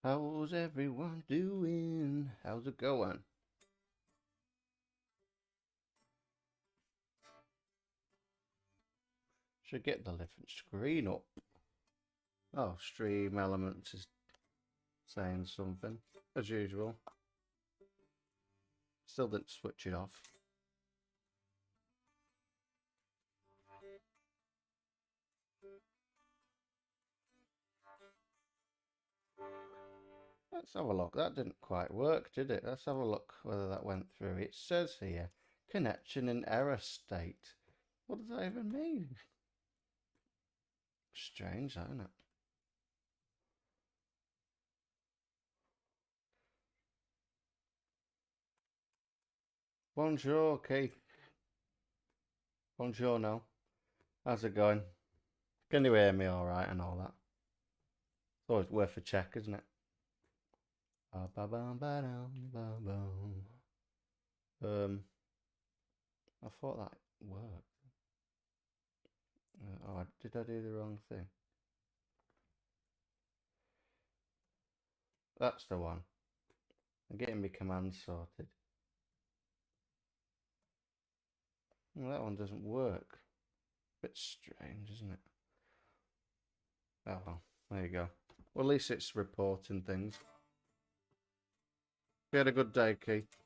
How's everyone doing? How's it going? Should get the different screen up. Oh, Stream Elements is saying something, as usual. Still didn't switch it off. Let's have a look. That didn't quite work, did it? Let's have a look whether that went through. It says here, connection in error state. What does that even mean? Strange, isn't it? Bonjour, Keith. Bonjour, no. How's it going? Can you hear me all right and all that? It's always worth a check, isn't it? I thought that worked. Oh, did I do the wrong thing? That's the one. I'm getting my commands sorted. Well, that one doesn't work. Bit strange, isn't it? Oh well, there you go. Well, at least it's reporting things. You had a good day, Keith.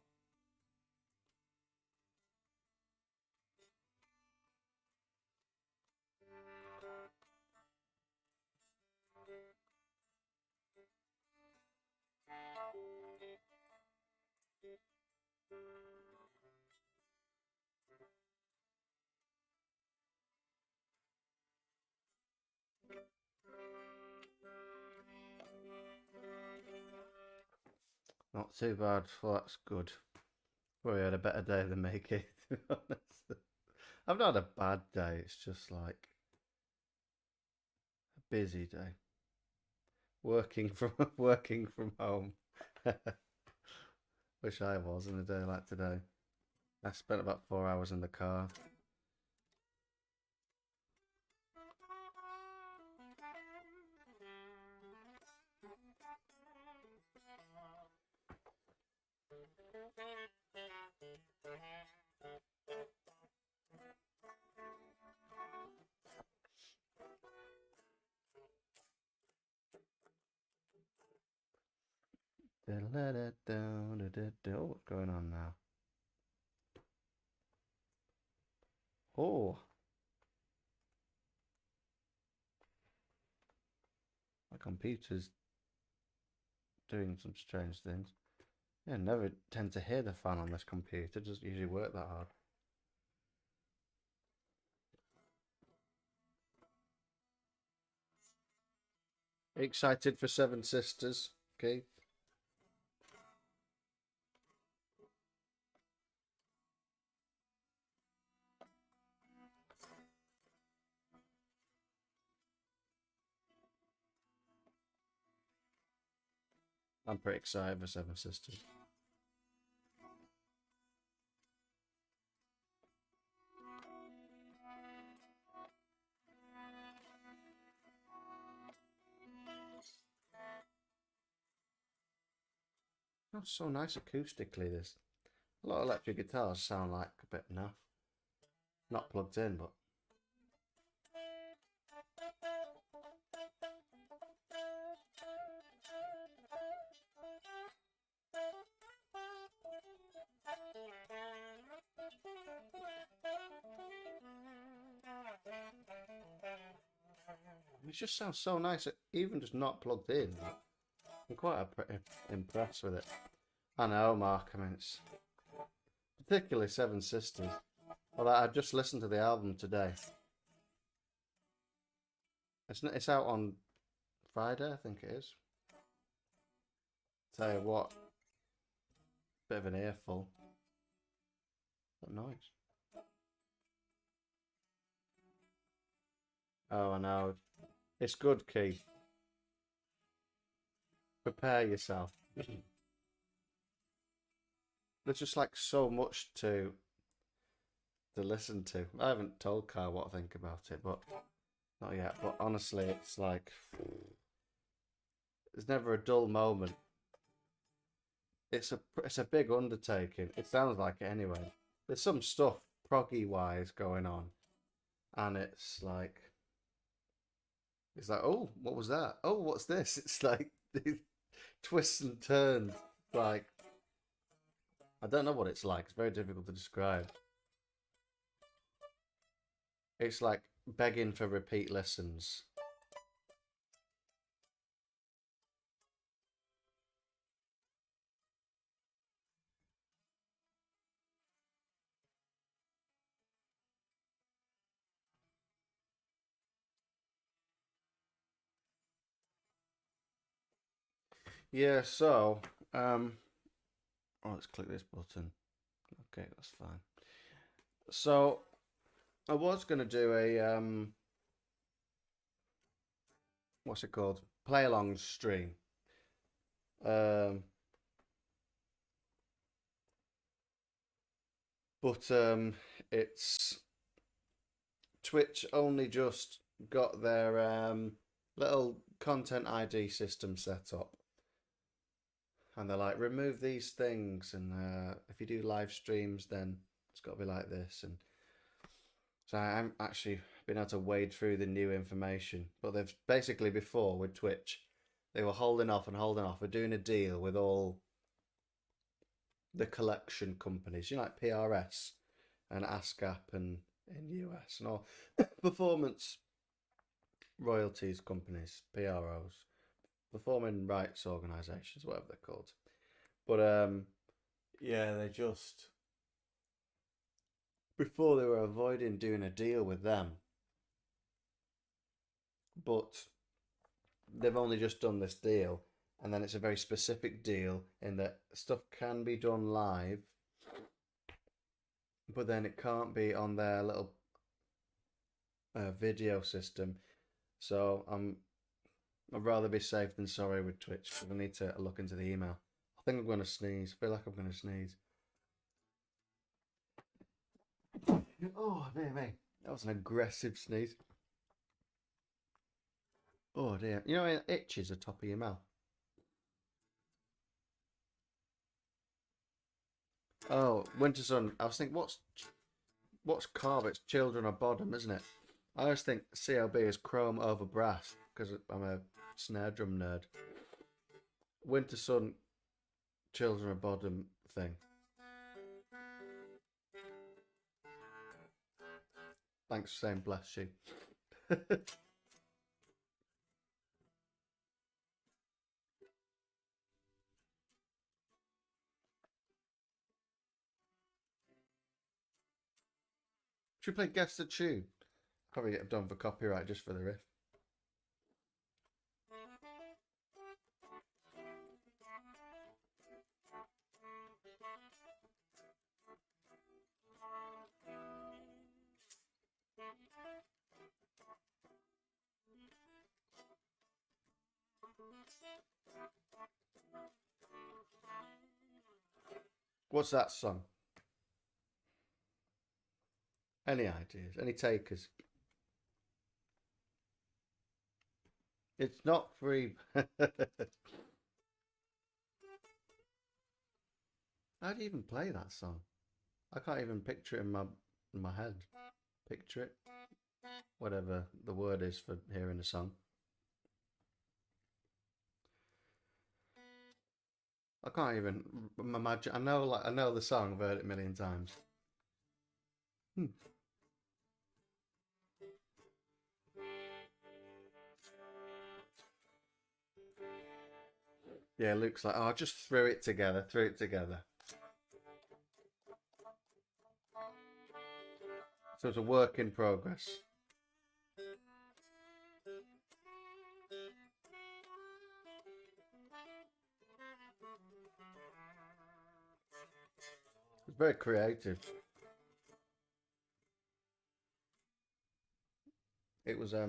Not too bad. Well, that's good. Probably had a better day than me, Keith, to be honest. I've not had a bad day. It's just like a busy day. Working from home. Wish I was in a day like today. I spent about 4 hours in the car. Oh, what's going on now? Oh, my computer's doing some strange things. Yeah, I never tend to hear the fan on this computer. It doesn't usually work that hard. Excited for Seven Sisters, Keith? I'm pretty excited for Seven Sisters. That's so nice acoustically. This a lot of electric guitars sound like a bit naff. Not plugged in, but it just sounds so nice. Even just not plugged in. I'm quite impressed with it. I know, Mark. I mean, it's particularly Seven Sisters. Well, I just listened to the album today. It's out on Friday, I think it is. Tell you what, bit of an earful. That noise. Oh, I know. It's good, Keith. Prepare yourself. there's just like so much to listen to. I haven't told Kyle what I think about it, but not yet. But honestly, it's like there's never a dull moment. It's a big undertaking. It sounds like it anyway. There's some stuff proggy wise going on, and it's like, oh, what was that? Oh, what's this? It's like these twists and turns. Like, I don't know what it's like. It's very difficult to describe. It's like begging for repeat listens. Yeah, so let's click this button. Okay, that's fine. So I was gonna do a what's it called? Play along stream. Um but it's Twitch only just got their little content ID system set up. And they're like, remove these things, and if you do live streams, then it's got to be like this. And so I'm actually been able to wade through the new information. But they've basically before with Twitch, they were holding off and holding off. We're doing a deal with all the collection companies, like PRS and ASCAP and in US and all performance royalties companies, PROs, performing rights organisations, whatever they're called. But yeah, they just before they were avoiding doing a deal with them, but they've only just done this deal, and then it's a very specific deal in that stuff can be done live, but then it can't be on their little video system. So I'd rather be safe than sorry with Twitch because I need to look into the email. I think I'm going to sneeze. I feel like I'm going to sneeze. Oh, dear me. That was an aggressive sneeze. Oh, dear. You know, it itches the top of your mouth. Oh, Winter Sun. I was thinking, what's carb? It's children of bottom, isn't it? I always think CLB is chrome over brass because I'm a snare drum nerd. Winter Sun, children of bottom thing. Thanks for saying bless you. Should we play Guess the Tune? Probably get done for copyright just for the riff. What's that song? Any ideas? Any takers? It's not free. How do you even play that song? I can't even picture it in my head. Picture it. Whatever the word is for hearing a song. I can't even imagine. I know the song. I've heard it a million times. Hmm. Yeah, Luke's like, oh, I just threw it together. Threw it together. So it's a work in progress. It's very creative. It was I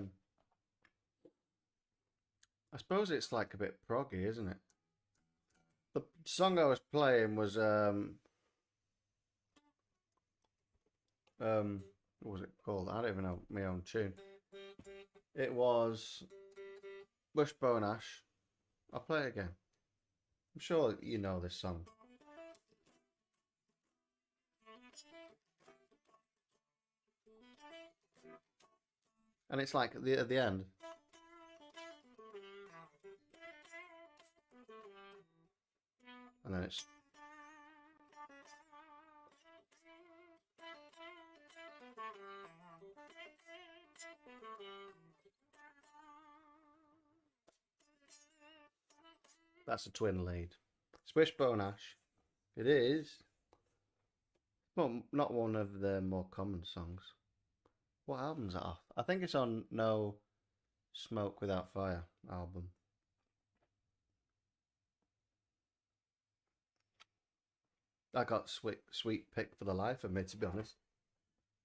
suppose it's like a bit proggy, isn't it? The song I was playing was What was it called? I don't even know my own tune. It was Wishbone Ash. I'll play it again. I'm sure you know this song. And it's like at the end. And then it's that's a twin lead. It's Wishbone Ash. It is. Well, not one of the more common songs. What album's that off? I think it's on No Smoke Without Fire album. I got sweet pick for the life of me, to be honest.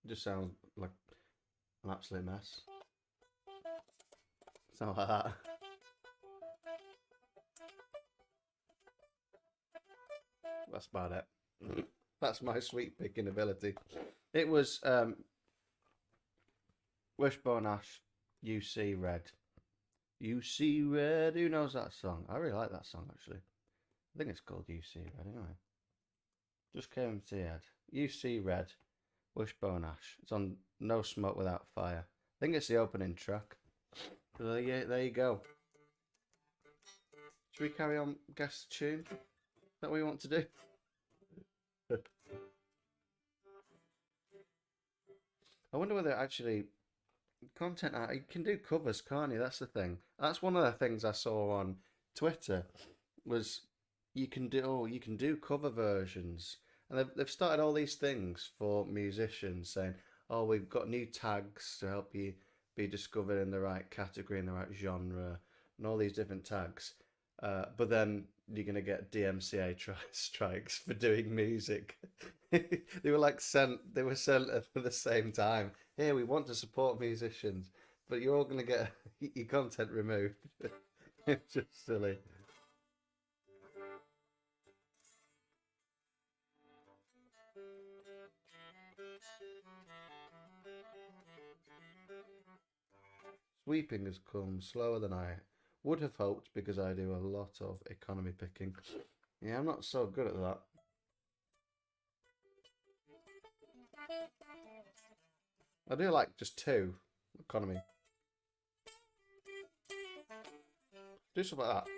It just sounds like an absolute mess. Sound like that. That's about it. That's my sweet picking ability. It was Wishbone Ash, You See Red. You See Red. Who knows that song? I really like that song, actually. I think it's called You See Red, anyway. Just came to the head. You See Red, Wishbone Ash. It's on No Smoke Without Fire. I think it's the opening track. So there you go. Should we carry on guess the tune? Is that what we want to do? I wonder whether actually content art, you can do covers, can't you? That's the thing. That's one of the things I saw on Twitter was you can do cover versions, and they've started all these things for musicians saying, oh, we've got new tags to help you be discovered in the right category, in the right genre, and all these different tags. But then you're gonna get DMCA strikes for doing music. They were like sent. They were sent at the same time. Here, we want to support musicians, but you're all gonna get your content removed. It's just silly. Sweeping has come slower than I would have hoped because I do a lot of economy picking. Yeah, I'm not so good at that. I do like just two economy. Do something like that.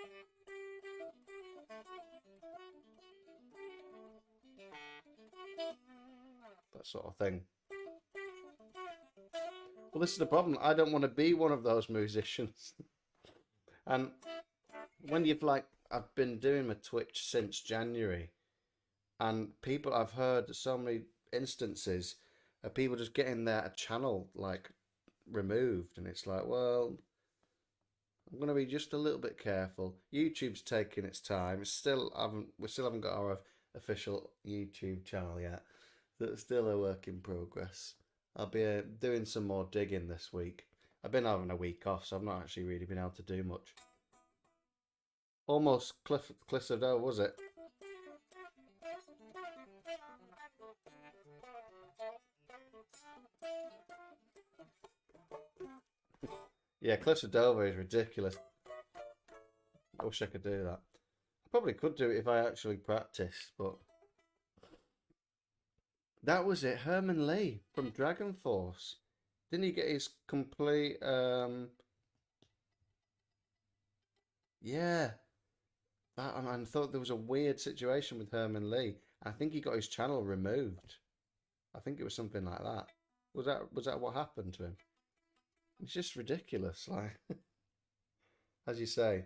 That sort of thing. Well, this is the problem. I don't want to be one of those musicians. And when you've like, I've been doing my Twitch since January, and people, I've heard so many instances of people just getting their channel like removed, and it's like, well, I'm gonna be just a little bit careful. YouTube's taking its time. We still haven't got our official YouTube channel yet. That's still a work in progress. I'll be doing some more digging this week. I've been having a week off, so I've not actually really been able to do much. Almost Cliff of Dover, was it? Yeah, Cliffs of Dover is ridiculous. I wish I could do that. I probably could do it if I actually practiced, but that was it. Herman Lee from Dragon Force. Didn't he get his complete yeah. I thought there was a weird situation with Herman Lee. I think he got his channel removed. I think it was something like that. Was that what happened to him? It's just ridiculous. Like as you say,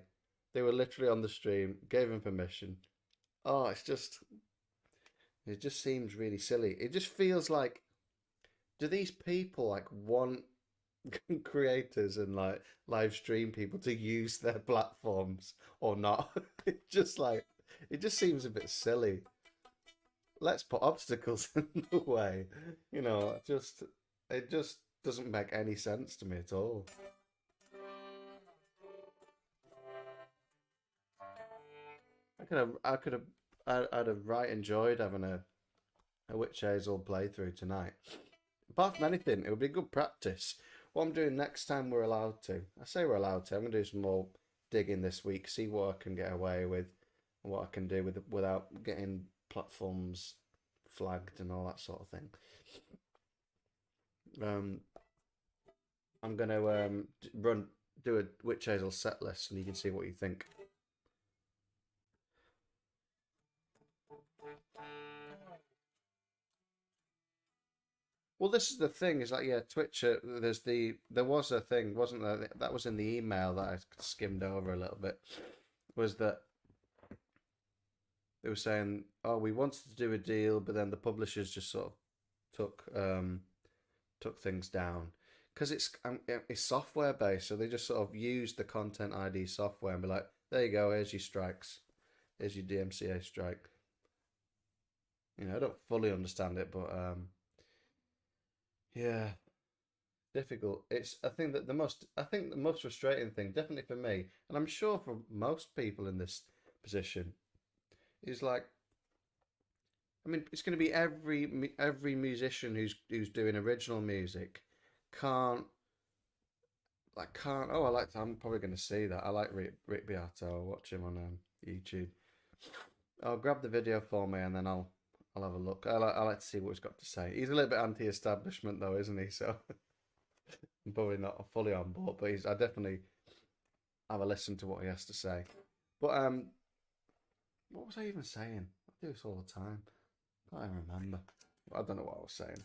they were literally on the stream, gave him permission. Oh, it just seems really silly. It just feels like, do these people like want creators and like live stream people to use their platforms or not? It just seems a bit silly. Let's put obstacles in the way. It just doesn't make any sense to me at all. I'd have right enjoyed having a Witch Hazel playthrough tonight. apart from anything, it would be good practice. What I'm doing next time we're allowed to, I say we're allowed to, I'm going to do some more digging this week, see what I can get away with, and what I can do without getting platforms flagged and all that sort of thing. I'm going to do a Witch Hazel set list, and you can see what you think. Well, this is the thing. Is like, yeah, Twitch. There was a thing, wasn't there? That was in the email that I skimmed over a little bit. Was that they were saying, oh, we wanted to do a deal, but then the publishers just sort of took things down because it's software based, so they just sort of used the Content ID software and be like, there you go, here's your strikes, here's your DMCA strike. You know, I don't fully understand it, but yeah, difficult. It's I think the most frustrating thing, definitely for me, and I'm sure for most people in this position, is like, I mean, it's going to be every musician who's doing original music can't can't. Oh, I'm probably going to see that. I like Rick Beato. I'll watch him on YouTube. I'll grab the video for me and then I'll have a look. I like to see what he's got to say. He's a little bit anti-establishment though, isn't he? So I'm probably not fully on board, but I definitely have a listen to what he has to say. But what was I even saying? I do this all the time. I can't even remember. I don't know what I was saying.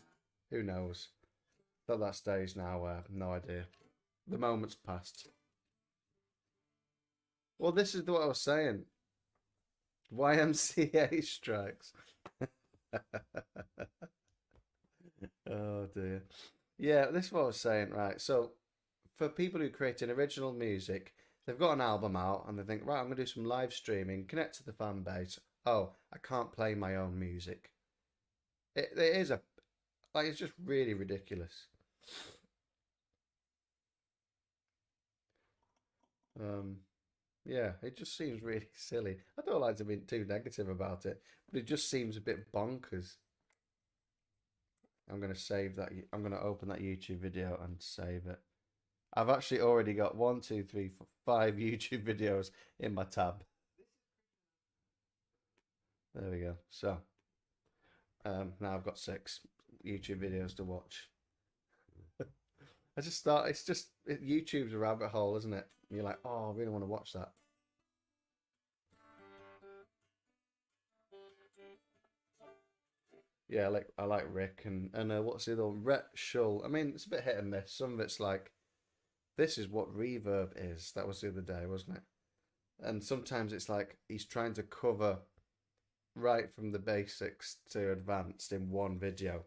Who knows? At that stage now, no idea. The moment's passed. Well, this is what I was saying. YMCA strikes. Oh dear. Yeah, this is what I was saying, right? So, for people who create an original music, they've got an album out and they think, right, I'm going to do some live streaming, connect to the fan base. Oh, I can't play my own music. It is it's just really ridiculous. Um, yeah, it just seems really silly. I don't like to be too negative about it, but it just seems a bit bonkers. I'm going to save that. I'm going to open that YouTube video and save it. I've actually already got 1, 2, 3, 4, 5 YouTube videos in my tab. There we go. So now I've got 6 YouTube videos to watch. I just start. It's just YouTube's a rabbit hole, isn't it? And you're like, oh, I really want to watch that. Yeah, I like Rick and what's the other one? Rhett Shull. I mean, it's a bit hit and miss. Some of it's like, this is what reverb is. That was the other day, wasn't it? And sometimes it's like he's trying to cover right from the basics to advanced in one video.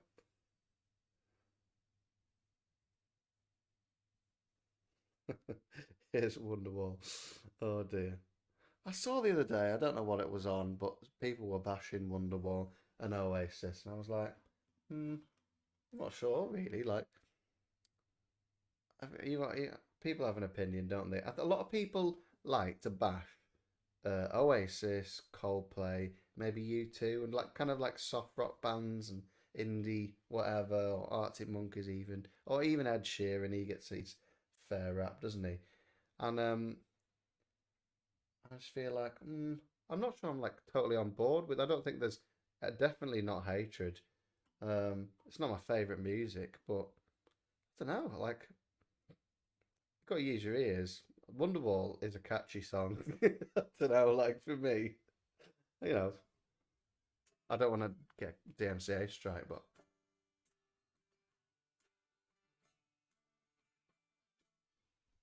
Here's Wonderwall. Oh dear. I saw the other day, I don't know what it was on, but people were bashing Wonderwall and Oasis, and I was like, I'm not sure really. Like, people have an opinion, don't they? A lot of people like to bash Oasis, Coldplay, maybe U2, and like kind of like soft rock bands and indie whatever, or Arctic Monkeys even, or even Ed Sheeran. He gets his fair rap, doesn't he? And I just feel like I'm not sure I'm like totally on board with. I don't think there's definitely not hatred. It's not my favorite music, but I don't know. Like, you've got to use your ears. Wonderwall is a catchy song. I don't know. Like for me, you know, I don't want to get DMCA strike, but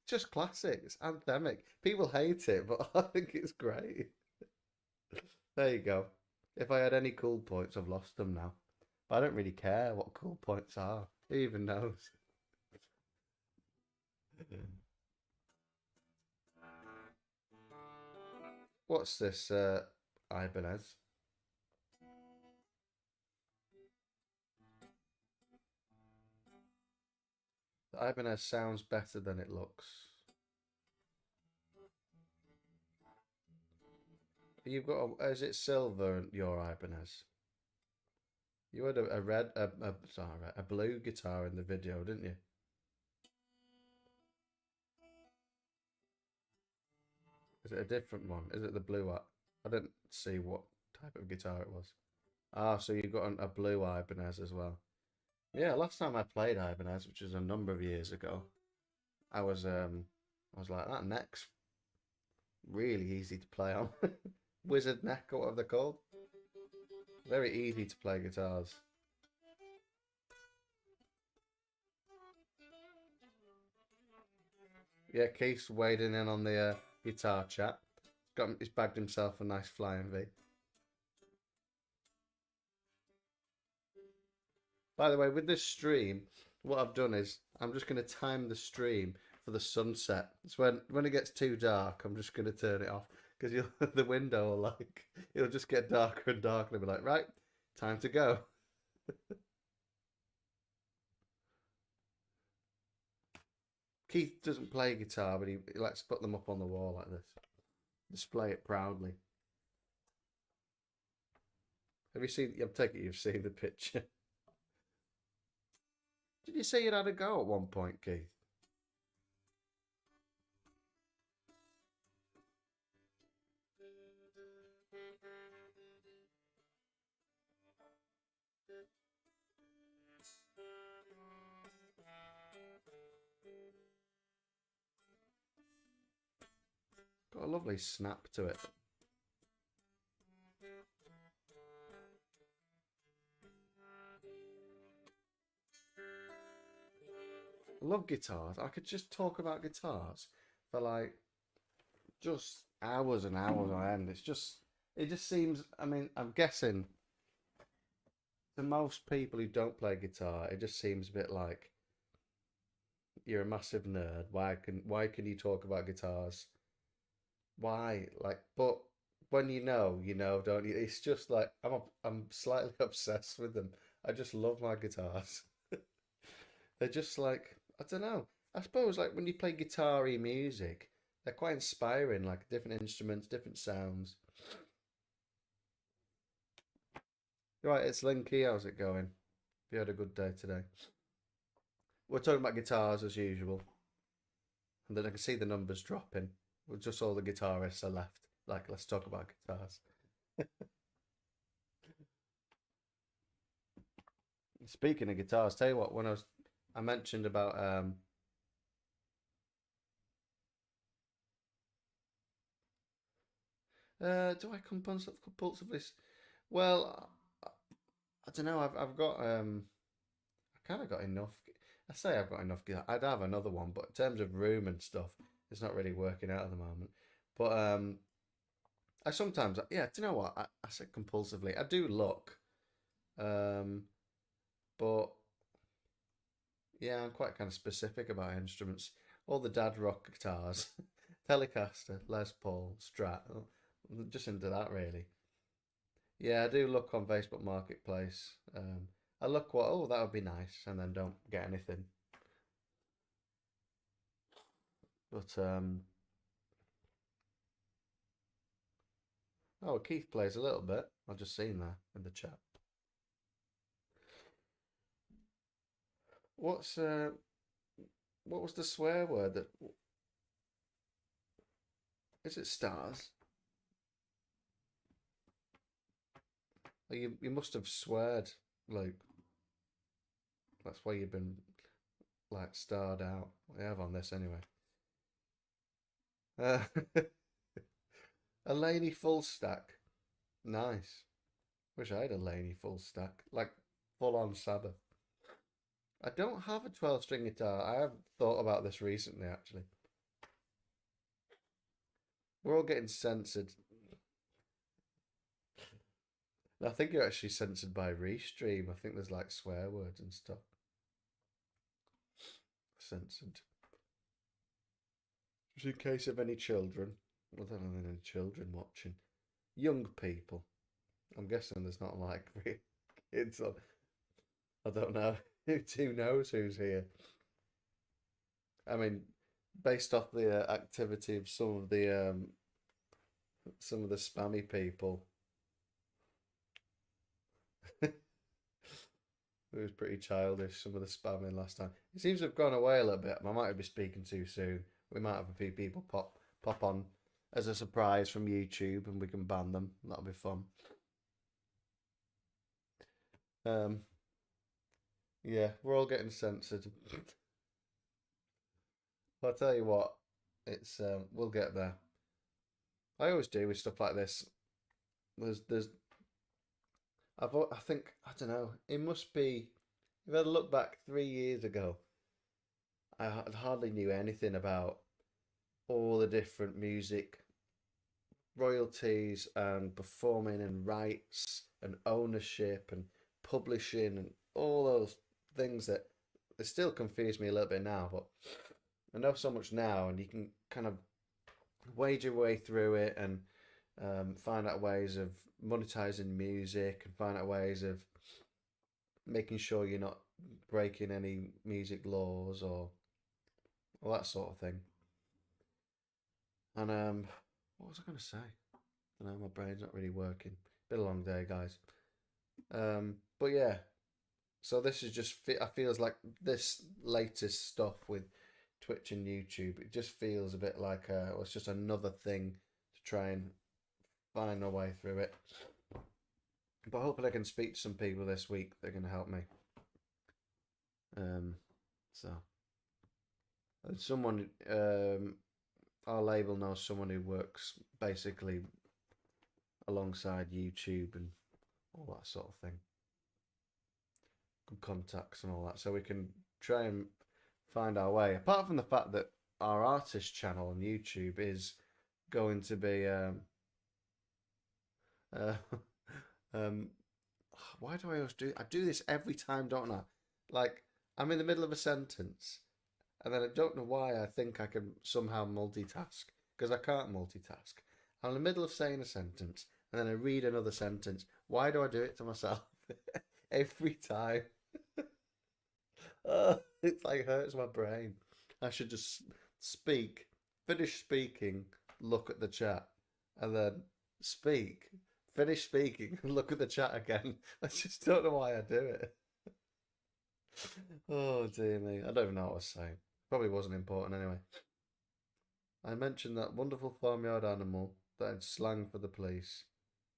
it's just classic. It's anthemic. People hate it, but I think it's great. There you go. If I had any cool points, I've lost them now. But I don't really care what cool points are. Who even knows? What's this, Ibanez? The Ibanez sounds better than it looks. You've got is it silver, your Ibanez? You had a red, sorry, a blue guitar in the video, didn't you? Is it a different one? Is it the blue one? I didn't see what type of guitar it was. Ah, so you got a blue Ibanez as well. Yeah, last time I played Ibanez, which was a number of years ago, I was like, that neck's really easy to play on. Wizard neck or whatever they're called. Very easy to play guitars. Yeah, Keith's wading in on the guitar chat. He's bagged himself a nice flying V. By the way, with this stream, what I've done is I'm just going to time the stream for the sunset. It's when it gets too dark, I'm just going to turn it off because the window will it'll just get darker and darker. And I'll be like, right, time to go. Keith doesn't play guitar, but he likes to put them up on the wall like this. Display it proudly. Have you seen? I take it you've seen the picture. Did you say you'd had a go at one point, Keith? Got a lovely snap to it. I love guitars. I could just talk about guitars for like just hours and hours on end. It just seems, I mean, I'm guessing to most people who don't play guitar, it just seems a bit like you're a massive nerd. Why can you talk about guitars? Why? Like, but when you know, don't you? It's just like I'm slightly obsessed with them. I just love my guitars. They're just like, I don't know. I suppose like when you play guitar-y music, they're quite inspiring, like different instruments, different sounds. Right, it's Linky. How's it going? Have you had a good day today? We're talking about guitars as usual, and then I can see the numbers dropping. With just all the guitarists are left. Like, let's talk about guitars. Speaking of guitars, tell you what, I mentioned about do I compulsively? Well, I don't know. I've got I kind of got enough. I say I've got enough. I'd have another one, but in terms of room and stuff, it's not really working out at the moment. But I sometimes, yeah. Do you know what? I said compulsively. I do look, um, but yeah, I'm quite kind of specific about instruments. All the dad rock guitars, Telecaster, Les Paul, Strat. I'm just into that really. Yeah, I do look on Facebook Marketplace. I look what, oh, that would be nice, and then don't get anything. But oh, Keith plays a little bit. I've just seen that in the chat. What's what was the swear word that is it stars? Oh, you must have sweared like that's why you've been like starred out. I have on this anyway. Uh, a Laney full stack. Nice. Wish I had a Laney full stack. Like full on Sabbath. I don't have a 12-string guitar. I have thought about this recently actually. We're all getting censored. I think you're actually censored by Restream. I think there's like swear words and stuff. Censored. Just in case of any children. I don't know any children watching. Young people. I'm guessing there's not like kids on. I don't know. Who knows who's here? I mean, based off the activity of some of the spammy people. It was pretty childish, some of the spamming last time. It seems to have gone away a little bit. I might be speaking too soon. We might have a few people pop on as a surprise from YouTube and we can ban them. That'll be fun. Um, yeah, we're all getting censored. I'll tell you what, it's we'll get there. I always do with stuff like this. There's I think I don't know. It must be. If I look back 3 years ago, hardly knew anything about all the different music royalties and performing and rights and ownership and publishing and all those things that they still confuse me a little bit now, but I know so much now, and you can kind of wade your way through it and find out ways of monetizing music and find out ways of making sure you're not breaking any music laws or all that sort of thing. And what was I going to say? I know my brain's not really working. Been a long day, guys. But yeah, so this is just I feels like this latest stuff with Twitch and YouTube. It just feels a bit like well, it's just another thing to try and find a way through it. But hopefully I can speak to some people this week that are going to help me. So someone our label knows someone who works basically alongside YouTube and all that sort of thing. Good contacts and all that, so we can try and find our way. Apart from the fact that our artist channel on YouTube is going to be why do I always I do this every time, don't I? Like I'm in the middle of a sentence and then I don't know why I think I can somehow multitask because I can't multitask. I'm in the middle of saying a sentence and then I read another sentence. Why do I do it to myself every time? It's like hurts my brain. I should just speak, finish speaking, look at the chat, and then speak, finish speaking, and look at the chat again. I just don't know why I do it. Oh dear me, I don't even know what I was saying. Probably wasn't important anyway. I mentioned that wonderful farmyard animal that had slang for the police.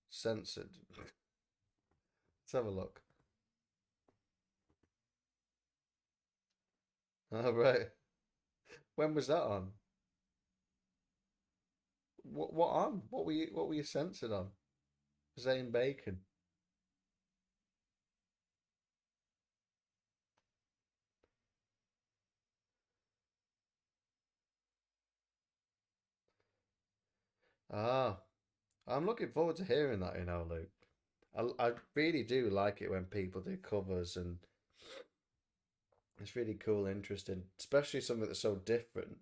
Censored. Let's have a look. All right. When was that on? What on? What were you censored on? Saying bacon. Ah, I'm looking forward to hearing that, Luke. I really do like it when people do covers and it's really cool, interesting, especially something that's so different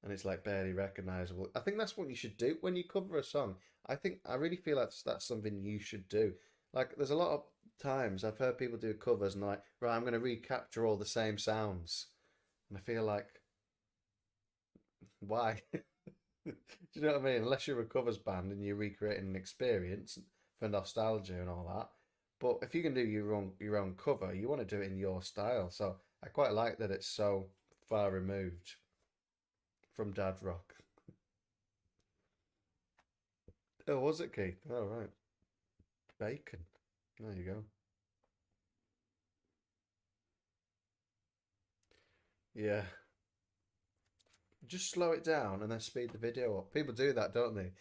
and it's like barely recognizable. I think that's what you should do when you cover a song. I really feel that's something you should do. Like there's a lot of times I've heard people do covers and like, right, I'm going to recapture all the same sounds. And I feel like, why? Do you know what I mean? Unless you're a covers band and you're recreating an experience for nostalgia and all that. But if you can do your own cover, you want to do it in your style. So I quite like that it's so far removed from dad rock. Oh, was it Keith? Oh right. Bacon. There you go. Yeah. Just slow it down and then speed the video up. People do that, don't they?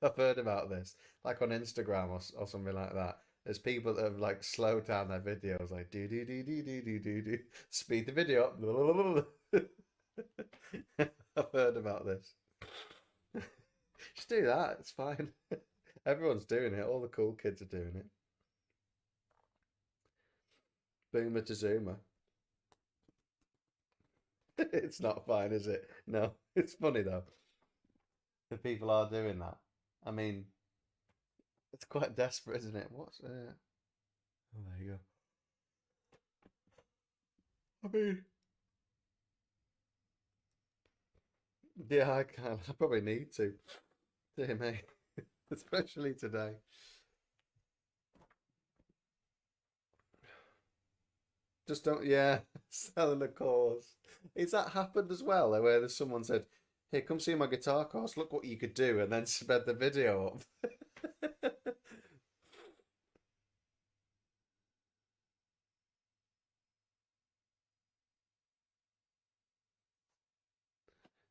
I've heard about this. Like on Instagram or something like that. There's people that have like slowed down their videos, like do do do do do do do do. Speed the video up. I've heard about this. Just do that. It's fine. Everyone's doing it. All the cool kids are doing it. Boomer to Zoomer. It's not fine, is it? No. It's funny though. The people are doing that. I mean, it's quite desperate, isn't it? Oh, there you go. I mean, yeah, I can. I probably need to. Dear me. Especially today. Just don't, yeah, selling a course. It's that happened as well, where there's someone said, "Here, come see my guitar course. Look what you could do," and then sped the video up.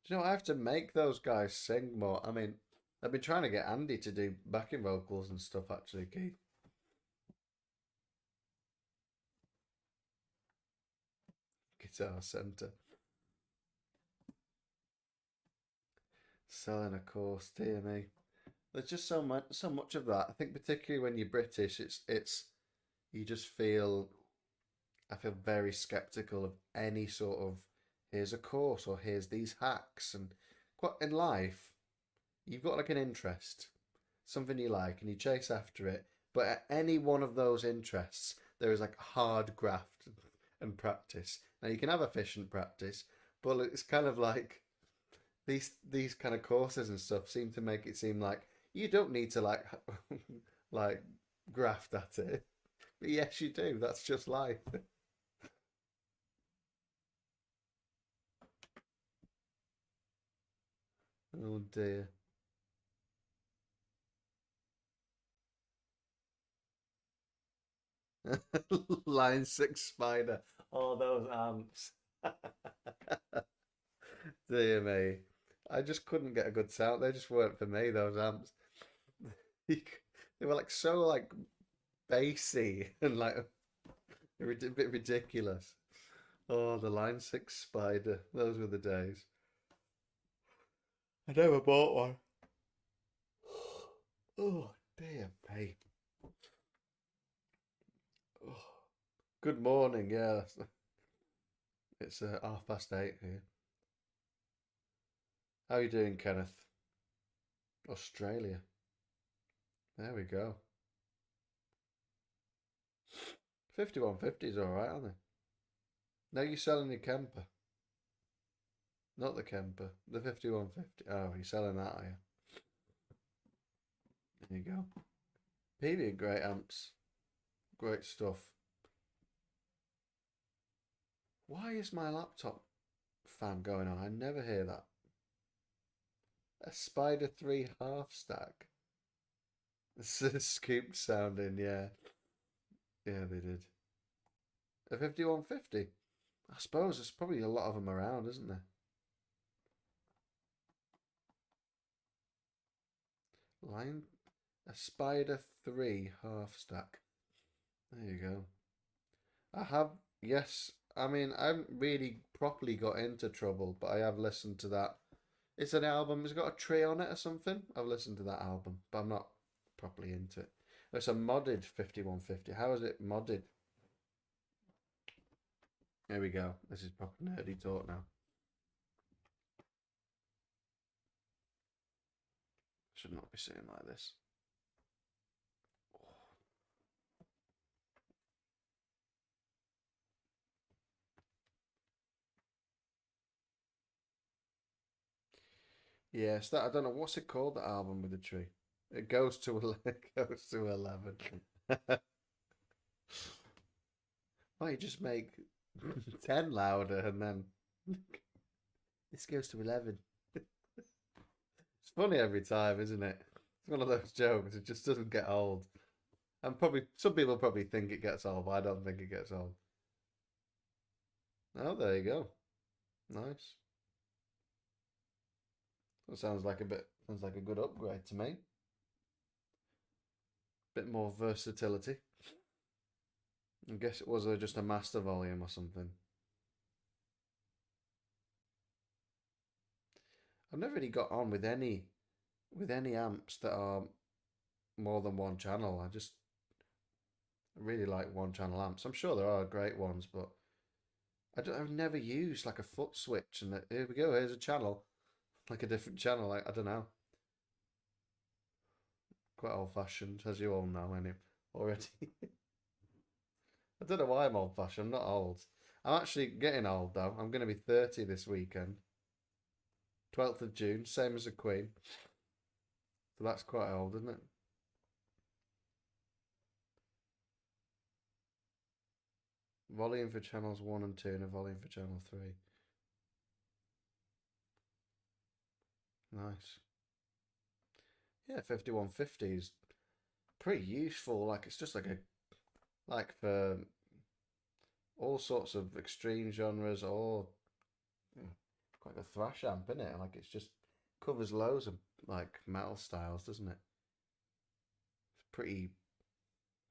Do you know, I have to make those guys sing more. I mean, I've been trying to get Andy to do backing vocals and stuff, actually, Keith. Guitar Centre. Selling a course, dear me. There's just so much of that. I think particularly when you're British, it's you just feel I feel very skeptical of any sort of here's a course or here's these hacks and quite in life you've got like an interest, something you like, and you chase after it. But at any one of those interests, there is like hard graft and practice. Now you can have efficient practice, but it's kind of like these kind of courses and stuff seem to make it seem like you don't need to like like graft at it. But yes, you do. That's just life. Oh dear. Line six spider. Oh, those amps. Dear me. I just couldn't get a good sound. They just weren't for me, those amps. They were like so like bassy and like a bit ridiculous. Oh, the line six spider. Those were the days. I never bought one. Oh, dear me. Oh, good morning. Yeah, it's 8:30 here. How are you doing, Kenneth? Australia. There we go. 5150 is all right, aren't they? Now you're selling your camper, not the camper. The 5150. Oh, you're selling that, are you? There you go. PV are great amps. Great stuff. Why is my laptop fan going on? I never hear that. A Spider 3 half stack. It's a scooped sounding, yeah. Yeah, they did. A 5150. I suppose there's probably a lot of them around, isn't there? Line a Spider 3 half stack. There you go. I have, yes. I mean, I haven't really properly got into Trouble, but I have listened to that. It's an album. It's got a tree on it or something. I've listened to that album, but I'm not properly into it. It's a modded 5150. How is it modded? Here we go. This is proper nerdy talk now. Should not be sitting like this. Yes, that I don't know what's it called. The album with the tree. It goes to it goes to 11. Why you just make 10 louder and then this goes to 11. It's funny every time, isn't it? It's one of those jokes. It just doesn't get old. And probably some people probably think it gets old, but I don't think it gets old. Oh, there you go. Nice. That sounds like a good upgrade to me. Bit more versatility. I guess it was just a master volume or something. I've never really got on with any amps that are more than one channel. I just really like one channel amps. I'm sure there are great ones, but I've never used like a foot switch and here we go, here's a channel. Like a different channel. Like, I don't know. Quite old fashioned, as you all know, anyway, already. I don't know why I'm old fashioned. I'm not old. I'm actually getting old though. I'm going to be 30 this weekend. 12th of June, same as the Queen. So that's quite old, isn't it? Volume for channels 1 and 2 and a volume for channel 3. Nice. Yeah, 5150 is pretty useful. Like it's just like for all sorts of extreme genres or quite a thrash amp, isn't it? Like it's just covers loads of like metal styles, doesn't it? It's pretty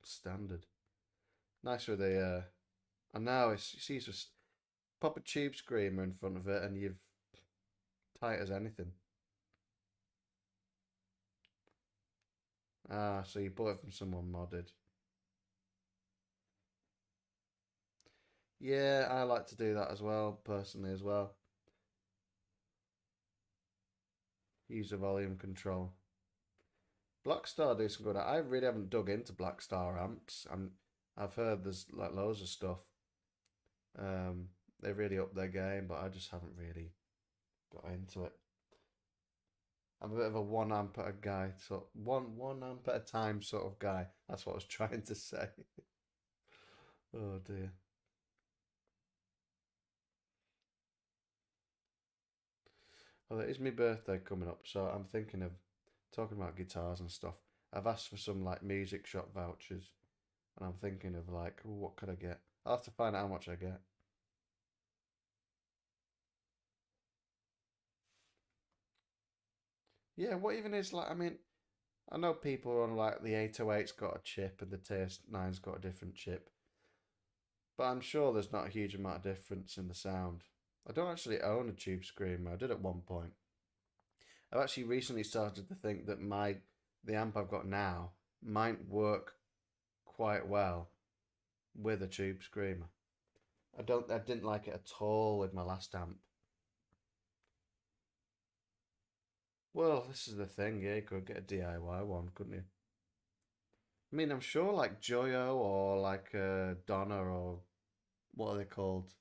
standard. Nice with the and now it's you see just pop a tube screamer in front of it and you've tight as anything. Ah, so you bought it from someone modded. Yeah, I like to do that as well, personally as well. Use the volume control. Blackstar do some good. I really haven't dug into Blackstar amps, and I've heard there's like loads of stuff. They really up their game, but I just haven't really got into it. I'm a bit of a one amp at a guy, so one amp at a time sort of guy. That's what I was trying to say. Oh dear. Well, it is my birthday coming up, so I'm thinking of talking about guitars and stuff. I've asked for some like music shop vouchers, and I'm thinking of like, ooh, what could I get? I'll have to find out how much I get. Yeah, what even is like? I mean, I know people are on like the 808's got a chip and the TS9's got a different chip, but I'm sure there's not a huge amount of difference in the sound. I don't actually own a tube screamer. I did at one point. I've actually recently started to think that the amp I've got now might work quite well with a tube screamer. I didn't like it at all with my last amp. Well, this is the thing, yeah, you could get a DIY one, couldn't you? I mean, I'm sure like Joyo or like Donna or what are they called?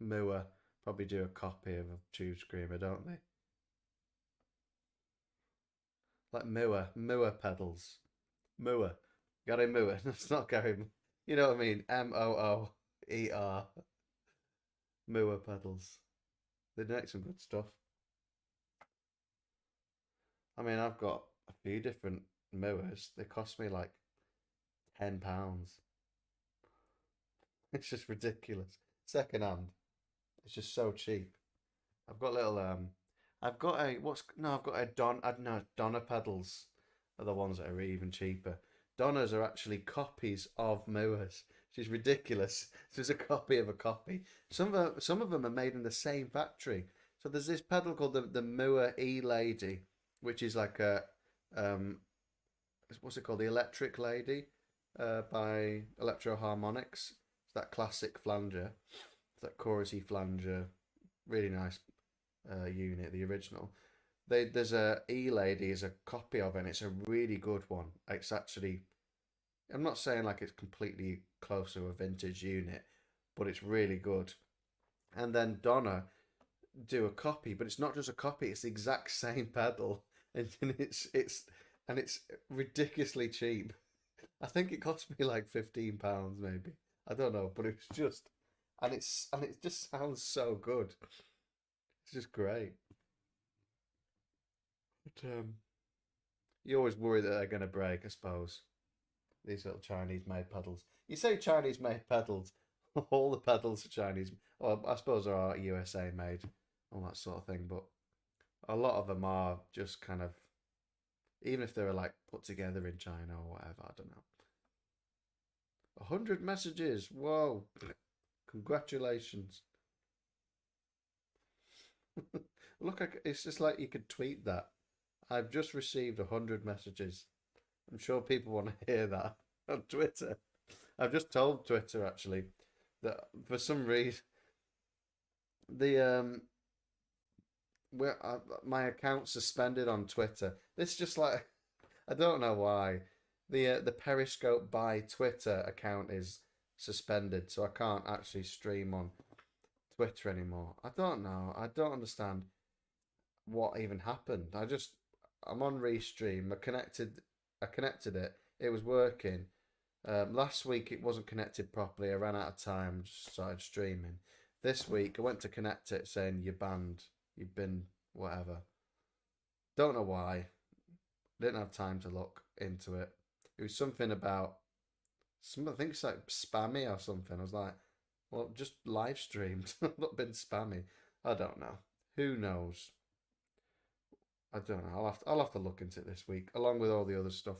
Mua probably do a copy of a Tube Screamer, don't they? Like Mua pedals. Mua. Gary Mua. It's not Gary. You know what I mean? Mooer. Mua pedals. They make some good stuff. I mean, I've got a few different Muas. They cost me like £10. It's just ridiculous. Second hand. It's just so cheap. I've got little I've got a what's no, I've got a I don't know, Donna pedals are the ones that are even cheaper. Donnas are actually copies of Moas, which is ridiculous. There's a copy of a copy. Some of them are made in the same factory. So there's this pedal called the Moa E Lady, which is like a um what's it called? The Electric Lady, by Electro Harmonics. It's that classic flanger. It's that chorusy flanger. Really nice unit, the original. There's a E Lady is a copy of it, and it's a really good one. It's actually, I'm not saying like it's completely close to a vintage unit, but it's really good. And then Donna do a copy, but it's not just a copy; it's the exact same pedal, and it's ridiculously cheap. I think it cost me like £15, maybe. I don't know, but it's just, and it just sounds so good. It's just great. But you always worry that they're going to break, I suppose. These little Chinese made pedals. You say Chinese made pedals, all the pedals are Chinese. Well, I suppose they are USA made, all that sort of thing. But a lot of them are just kind of, even if they were like put together in China or whatever, I don't know. 100 messages. Whoa. Congratulations. Look, it's just like you could tweet that. I've just received 100 messages. I'm sure people want to hear that on Twitter. I've just told Twitter actually that for some reason the my account suspended on Twitter. This just like I don't know why the Periscope by Twitter account is suspended, so I can't actually stream on Twitter anymore. I don't know. I don't understand what even happened. I'm on Restream. I connected it. It was working, Last week it wasn't connected properly. I ran out of time, just started streaming. This week I went to connect it saying you're banned, you've been whatever. Don't know why. Didn't have time to look into it. It was something about I think it's like spammy or something. I was like, well, just live streamed, not been spammy. I don't know. Who knows? I don't know. I'll have to look into it this week, along with all the other stuff.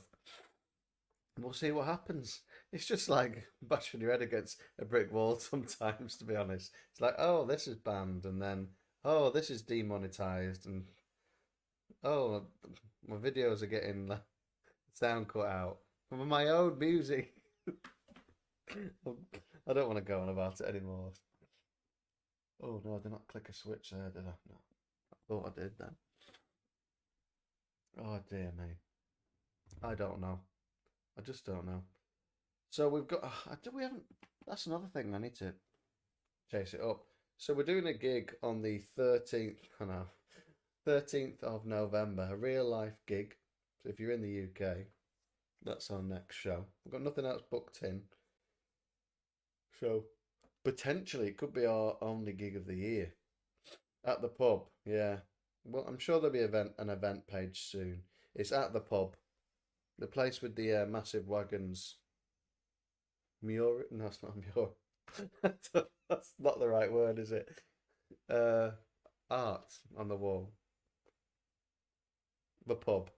And we'll see what happens. It's just like bashing your head against a brick wall sometimes, to be honest. It's like, oh, this is banned, and then, oh, this is demonetized, and oh, my videos are getting sound cut out from my own music. I don't want to go on about it anymore. Oh no, I did not click a switch there, did I? No, I thought I did then. Oh dear me. I don't know. I just don't know. So we've got. We haven't. That's another thing. I need to chase it up. So we're doing a gig on the 13th. I know, 13th of November. A real life gig. So if you're in the UK, that's our next show. We've got nothing else booked in. So potentially it could be our only gig of the year at the pub. Yeah. Well, I'm sure there'll be an event page soon. It's at the pub, the place with the massive wagons. Muir? No, it's not Muir. That's not the right word, is it? Uh, Art on the wall. The pub.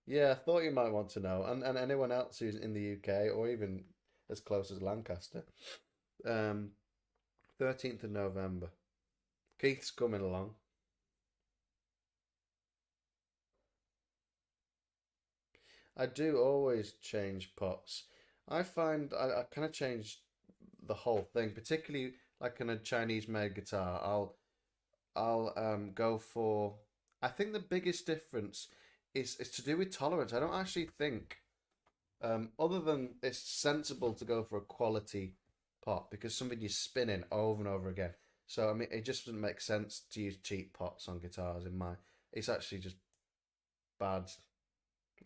Yeah, I thought you might want to know, and anyone else who's in the UK or even as close as Lancaster. Um, 13th of November. Keith's coming along. I do always change pots. I find I kind of change the whole thing, particularly like in a Chinese made guitar. I'll go for. I think the biggest difference is to do with tolerance. I don't actually think, other than it's sensible to go for a quality pot because something you're spinning over and over again. So I mean, it just doesn't make sense to use cheap pots on guitars. In my, it's actually just bad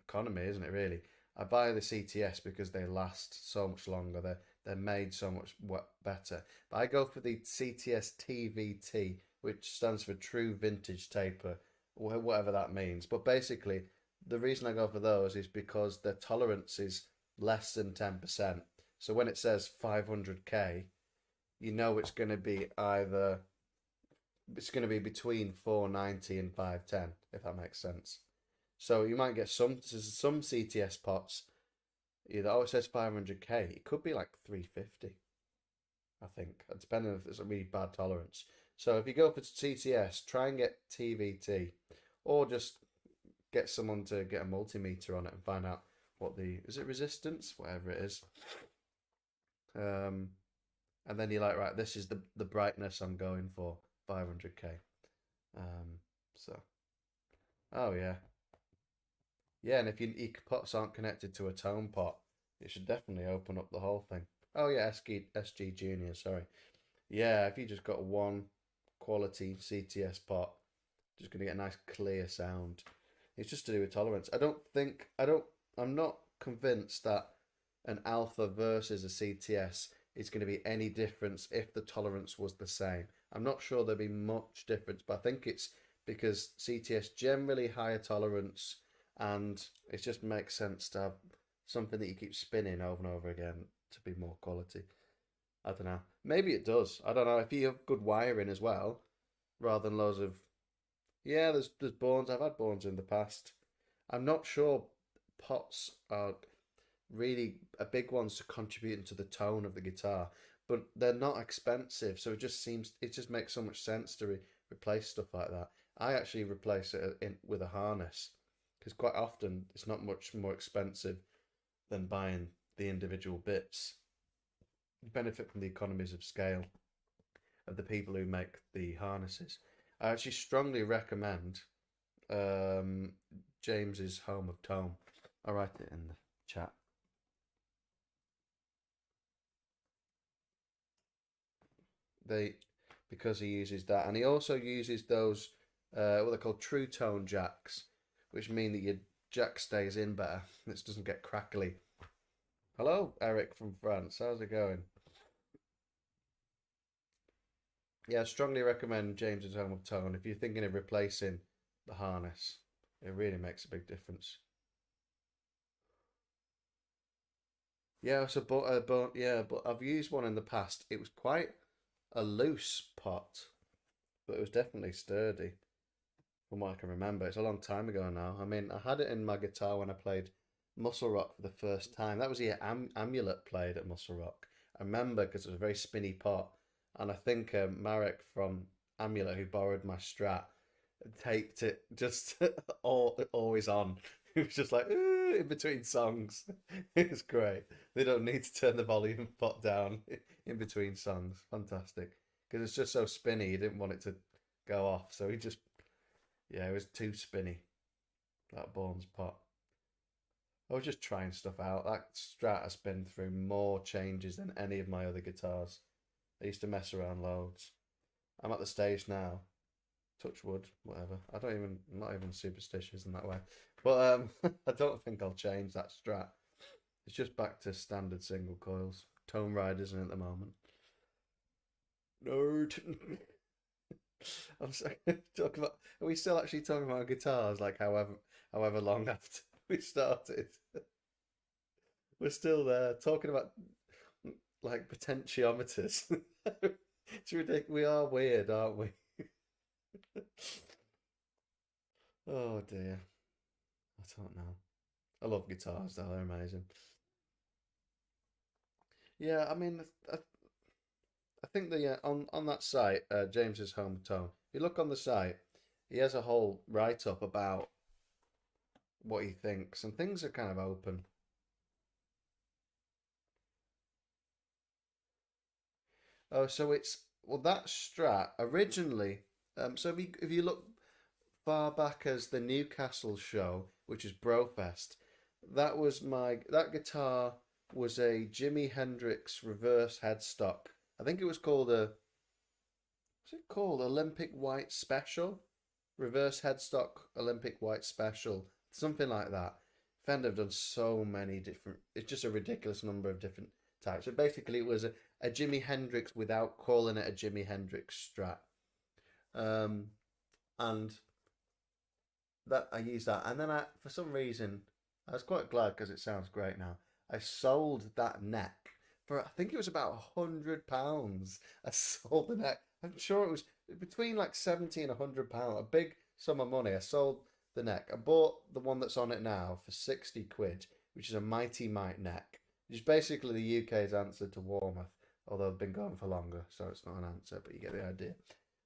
economy, isn't it? Really, I buy the CTS because they last so much longer. They're made so much better. But I go for the CTS TVT, which stands for True Vintage Taper, whatever that means. But basically, the reason I go for those is because their tolerance is less than 10%. So when it says 500K, you know it's going to be between 490 and 510, if that makes sense. So you might get some CTS pots. Either it says 500K. It could be like 350. I think, depending if it's a really bad tolerance. So if you go for CTS, try and get TVT, or just get someone to get a multimeter on it and find out what the is it resistance, whatever it is. And then you're like, right, this is the brightness I'm going for, 500K. So, oh yeah, yeah, and if your pots aren't connected to a tone pot, it should definitely open up the whole thing. Oh yeah, SG Junior, sorry. Yeah, if you just got one quality CTS pot, just gonna get a nice clear sound. It's just to do with tolerance. I'm not convinced that an alpha versus a CTS is going to be any difference if the tolerance was the same. I'm not sure there'll be much difference, but I think it's because CTS generally higher tolerance, and it just makes sense to have something that you keep spinning over and over again to be more quality. I don't know. Maybe it does. I don't know. If you have good wiring as well, rather than loads of yeah, there's bones. I've had bones in the past. I'm not sure pots are really a big ones to contributing to the tone of the guitar, but they're not expensive, so it just makes so much sense to replace stuff like that. I actually replace it with a harness because quite often it's not much more expensive than buying the individual bits. You benefit from the economies of scale of the people who make the harnesses. I actually strongly recommend um, James's Home of Tone. I'll write it in the chat. They Because he uses that, and he also uses those what they're called true tone jacks, which mean that your jack stays in better. It doesn't get crackly. Hello, Eric from France. How's it going? Yeah, I strongly recommend James's Home of Tone if you're thinking of replacing the harness. It really makes a big difference. Yeah, so but yeah, but I've used one in the past. It was quite a loose pot, but it was definitely sturdy from what I can remember. It's a long time ago now. I mean, I had it in my guitar when I played Muscle Rock for the first time. That was the year Amulet played at Muscle Rock. I remember because it was a very spinny pot, and I think Marek from Amulet, who borrowed my Strat, taped it just always on. It was just like "Ooh," in between songs. It was great. They don't need to turn the volume pot down in between songs. Fantastic. Because it's just so spinny, he didn't want it to go off. So he just, yeah, it was too spinny, that Bourne's pot. I was just trying stuff out. That Strat has been through more changes than any of my other guitars. I used to mess around loads. I'm at the stage now, touch wood, whatever. I'm not even superstitious in that way. But I don't think I'll change that Strat. It's just back to standard single coils. Tone Riders in at the moment. Nerd. I'm sorry. Talk about. Are we still actually talking about guitars? Like however long after we started, we're still there talking about like potentiometers. It's ridiculous. We are weird, aren't we? Oh dear. I don't know. I love guitars though. They're amazing. Yeah, I mean, I think the on that site, James's Hometown. If you look on the site, he has a whole write up about what he thinks, and things are kind of open. Oh, so it's well that Strat originally. So if you look far back as the Newcastle show, which is Brofest, that guitar was a Jimi Hendrix reverse headstock. I think it was called a what's it called? Olympic White Special? Reverse headstock Olympic White Special. Something like that. Fender have done so many different it's just a ridiculous number of different types. So basically it was a Jimi Hendrix without calling it a Jimi Hendrix Strat. Um and that I used that, and then for some reason, I was quite glad because it sounds great now. I sold that neck for I think it was about £100. I sold the neck. I'm sure it was between like 70 and £100, a big sum of money. I sold the neck. I bought the one that's on it now for 60 quid, which is a Mighty Mite neck, which is basically the UK's answer to Warmouth, although it's been going for longer, so it's not an answer, but you get the idea.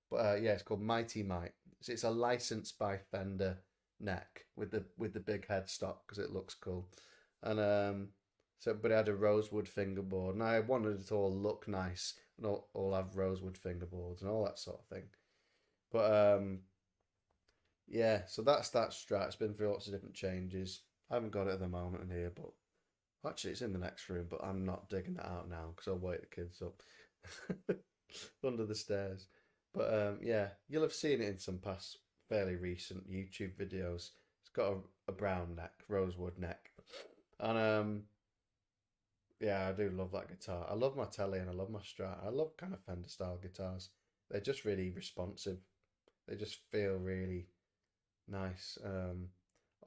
But yeah, it's called Mighty Mite. So it's a licensed by Fender neck with the big headstock because it looks cool. And so but it had a rosewood fingerboard, and I wanted it to all look nice and all have rosewood fingerboards and all that sort of thing. But yeah, so that's that Strat. It's been through lots of different changes. I haven't got it at the moment in here, but actually it's in the next room. But I'm not digging it out now because I'll wake the kids up under the stairs. But yeah, you'll have seen it in some past fairly recent YouTube videos. It's got a brown neck, rosewood neck, and yeah, I do love that guitar. I love my Telly and I love my Strat. I love kind of Fender style guitars. They're just really responsive. They just feel really nice.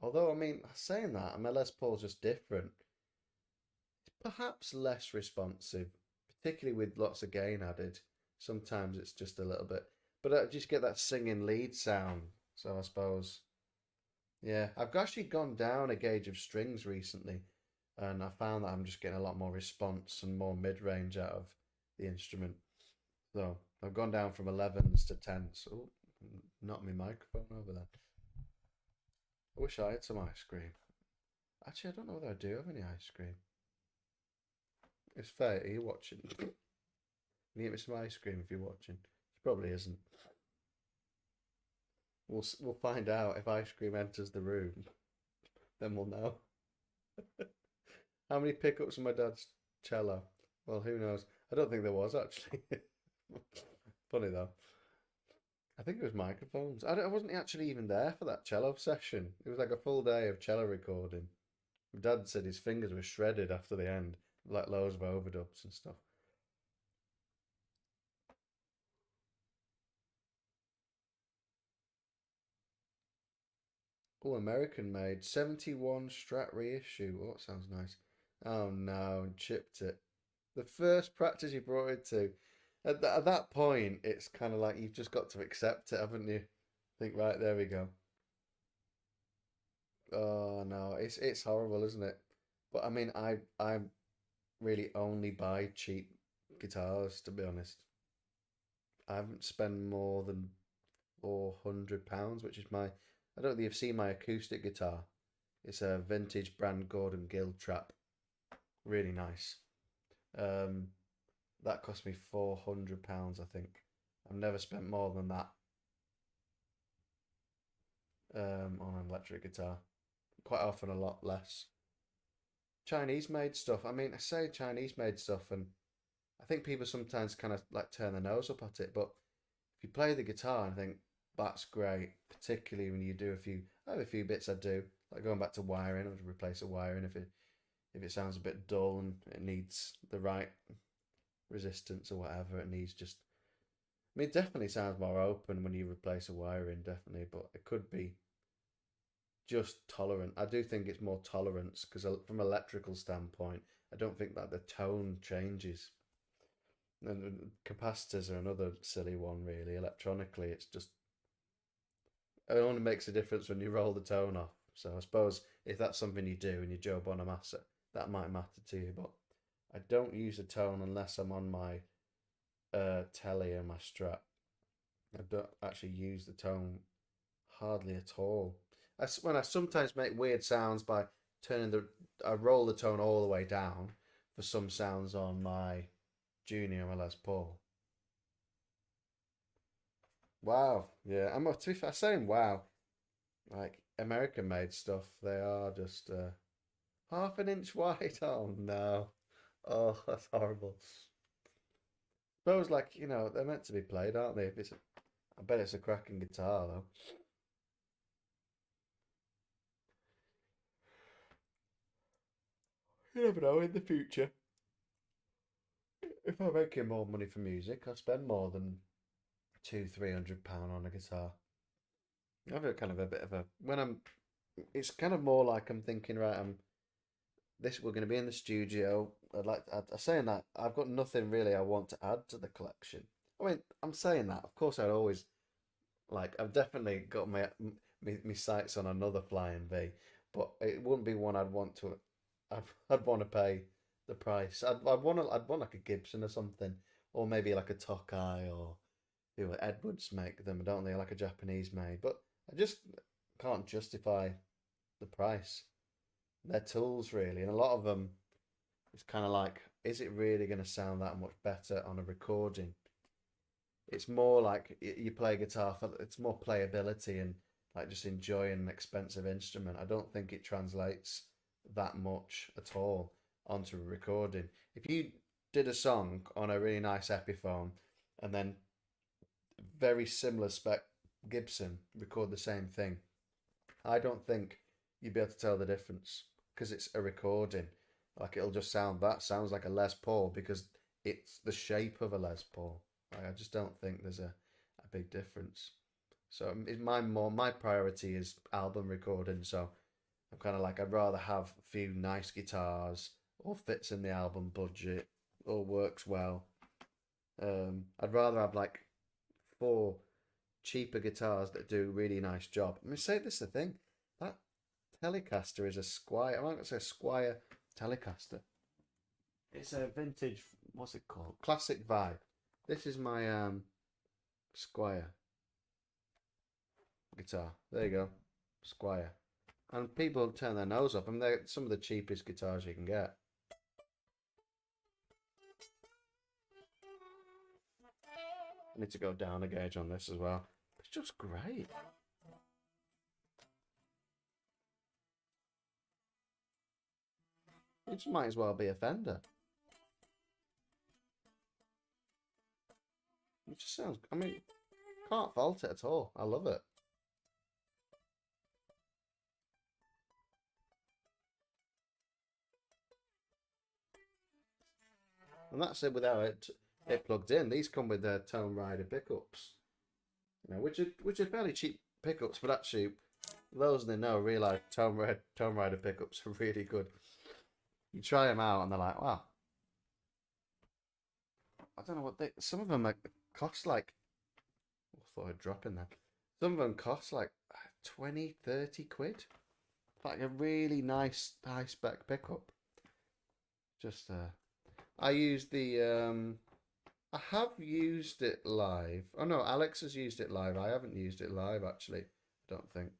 Although I mean, saying that, my Les Paul's just different. Perhaps less responsive, particularly with lots of gain added. Sometimes it's just a little bit, but I just get that singing lead sound. So I suppose, yeah, I've actually gone down a gauge of strings recently, and I found that I'm just getting a lot more response and more mid range out of the instrument. So I've gone down from 11s to 10s. Oh, not my microphone over there. I wish I had some ice cream. Actually, I don't know whether I do have any ice cream. It's fair. Are you watching? Can you get me some ice cream if you're watching? She probably isn't. We'll find out if ice cream enters the room. Then we'll know. How many pickups on my dad's cello? Well, who knows? I don't think there was actually. Funny though. I think it was microphones. I wasn't actually even there for that cello session. It was like a full day of cello recording. My dad said his fingers were shredded after the end, like loads of overdubs and stuff. Oh, American made 71 Strat reissue. Oh, that sounds nice. Oh no, chipped it. The first practice you brought it to. At that point, it's kind of like you've just got to accept it, haven't you? Think, right, there we go. Oh no, it's horrible, isn't it? But I mean, I really only buy cheap guitars, to be honest. I haven't spent more than £400, which is my. I don't think you've seen my acoustic guitar. It's a vintage brand Gordon Gill Trap. Really nice. Um, that cost me £400, I think. I've never spent more than that on an electric guitar. Quite often a lot less. Chinese made stuff. I mean, I say Chinese made stuff, and I think people sometimes kind of like turn their nose up at it. But if you play the guitar and think that's great, particularly when you do I have a few bits I do, like going back to wiring, I'll replace a wiring if it sounds a bit dull and it needs the right resistance or whatever. It needs just. I mean, it definitely sounds more open when you replace a wiring, definitely, but it could be just tolerant. I do think it's more tolerance because from an electrical standpoint, I don't think that the tone changes. And capacitors are another silly one, really. Electronically, it's just it only makes a difference when you roll the tone off. So I suppose if that's something you do and you Joe Bonamassa, that might matter to you. But I don't use the tone unless I'm on my telly and my Strat. I don't actually use the tone hardly at all. When I sometimes make weird sounds by turning I roll the tone all the way down for some sounds on my Junior, my Les Paul. Wow, yeah. To be fair, saying wow, like American made stuff, they are just half an inch wide. Oh no, oh that's horrible. Suppose like they're meant to be played, aren't they? I bet it's a cracking guitar though. You never know in the future. If I'm making more money for music, I'll spend more than £200-300 on a guitar. I've got kind of a bit of a when I'm. It's kind of more like I'm thinking, right? We're going to be in the studio. I'm saying that I've got nothing really I want to add to the collection. I mean, I'm saying that. Of course, I'd always I've definitely got my sights on another Flying V, but it wouldn't be one I'd want to. I'd want to pay the price. I'd want like a Gibson or something, or maybe like a Tokai or Edwards make them, don't they? Like a Japanese made, but I just can't justify the price. They're tools really, and a lot of them. It's kind of like, is it really going to sound that much better on a recording? It's more like you play guitar for it's more playability and like just enjoying an expensive instrument. I don't think it translates that much at all onto a recording. If you did a song on a really nice Epiphone and then very similar spec Gibson record the same thing, I don't think you'd be able to tell the difference because it's a recording. Like it'll just that sounds like a Les Paul because it's the shape of a Les Paul. Like, I just don't think there's a big difference. So my priority is album recording. So I'm kind of like I'd rather have a few nice guitars, all fits in the album budget, all works well. I'd rather have like four cheaper guitars that do a really nice job. I mean, say this is the thing that Telecaster is a Squire. I'm not gonna say Squire Telecaster. It's a vintage. What's it called? Classic Vibe. This is my Squire guitar. There you go, Squire. And people turn their nose up. I mean, they're some of the cheapest guitars you can get. I need to go down a gauge on this as well. It's just great. It just might as well be a Fender. It just sounds. I mean, can't fault it at all. I love it. And that's it without it plugged in. These come with their Tone Rider pickups, which are fairly cheap pickups, but actually those that know realize Tone Rider pickups are really good. You try them out and they're like, wow. I don't know what some of them cost like, I thought I'd drop in there. Some of them cost like 20, 30 quid. Like a really nice high spec pickup. Just I used I have used it live. Oh no, Alex has used it live. I haven't used it live actually. I don't think.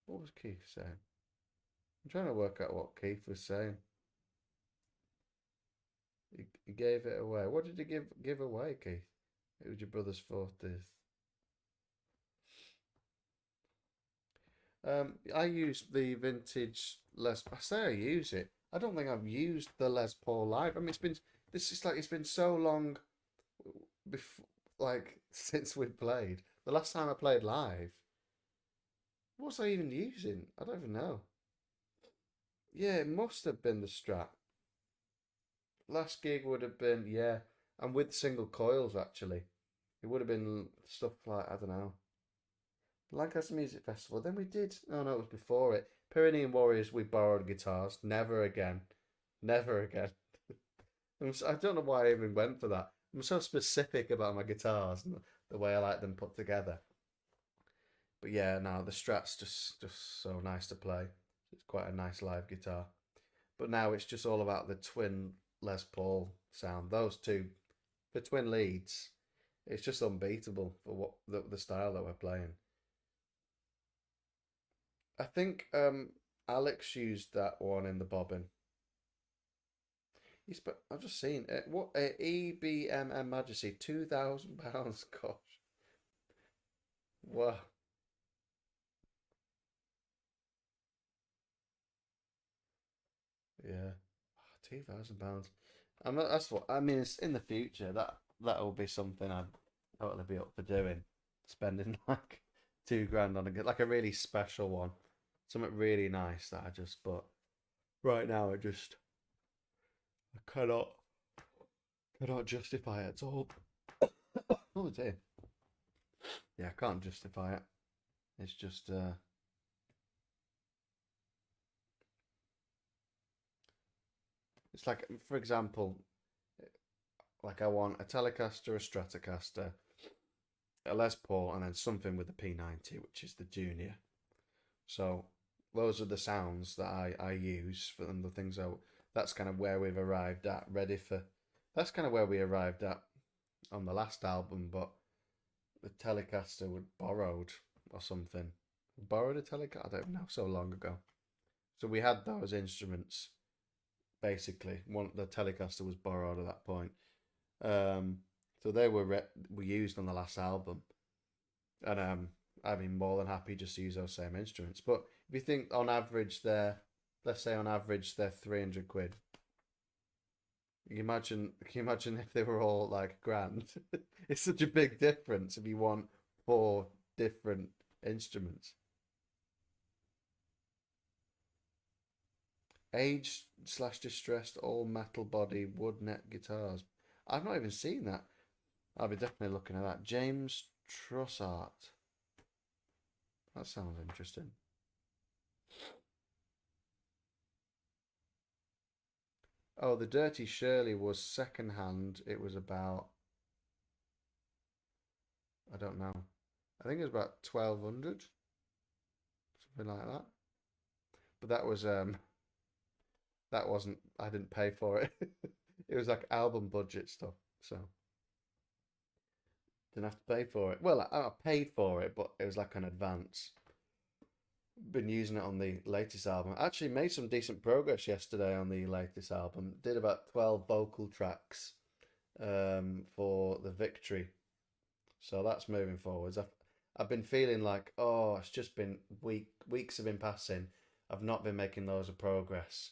What was Keith saying? I'm trying to work out what Keith was saying. He gave it away. What did he give away, Keith? It was your brother's 40th. I use the vintage Les. I say I use it. I don't think I've used the Les Paul live. I mean, it's been so long before, like since we played. The last time I played live, what was I even using? I don't even know. Yeah, it must have been the Strat. Last gig would have been, yeah, and with single coils actually. It would have been stuff like, I don't know, Lancaster Music Festival. Then we did. Oh no, it was before it. Pyrenean Warriors. We borrowed guitars. Never again. Never again. I don't know why I even went for that. I'm so specific about my guitars and the way I like them put together. But yeah, no, the Strat's just so nice to play. It's quite a nice live guitar. But now it's just all about the twin Les Paul sound. Those two, the twin leads, it's just unbeatable for what the style that we're playing. I think Alex used that one in the bobbin. I've just seen it. What EBMM Majesty, £2,000. Gosh, wow, yeah, £2,000. That's what I mean. It's in the future that will be something I'd totally be up for doing. Spending like 2 grand on like a really special one, something really nice that I just. But right now, I cannot justify it at all. Oh dear. Yeah, I can't justify it. It's just it's like for example, like I want a Telecaster, a Stratocaster, a Les Paul, and then something with the P90, which is the junior. So those are the sounds that I use for them. The things that's kind of where we've arrived at. Ready for that's kind of where we arrived at on the last album, but the Telecaster was borrowed or something. Borrowed a Telecaster? I don't know. So long ago. So we had those instruments basically. One the Telecaster was borrowed at that point. Um, so they were used on the last album, and I'd be more than happy just to use those same instruments. But if you think on average let's say on average they're 300 quid. Can you imagine if they were all like grand? It's such a big difference if you want four different instruments. Aged slash distressed all metal body wood neck guitars. I've not even seen that. I'll be definitely looking at that. James Trussart. That sounds interesting. Oh, the Dirty Shirley was second hand. It was about, I don't know. I think it was about 1200, something like that. But that wasn't I didn't pay for it. It was like album budget stuff. So didn't have to pay for it. Well, I paid for it, but it was like an advance. Been using it on the latest album. Actually made some decent progress yesterday on the latest album. Did about 12 vocal tracks for the Victory. So that's moving forwards. I've been feeling like, oh, it's just been weeks have been passing. I've not been making loads of progress.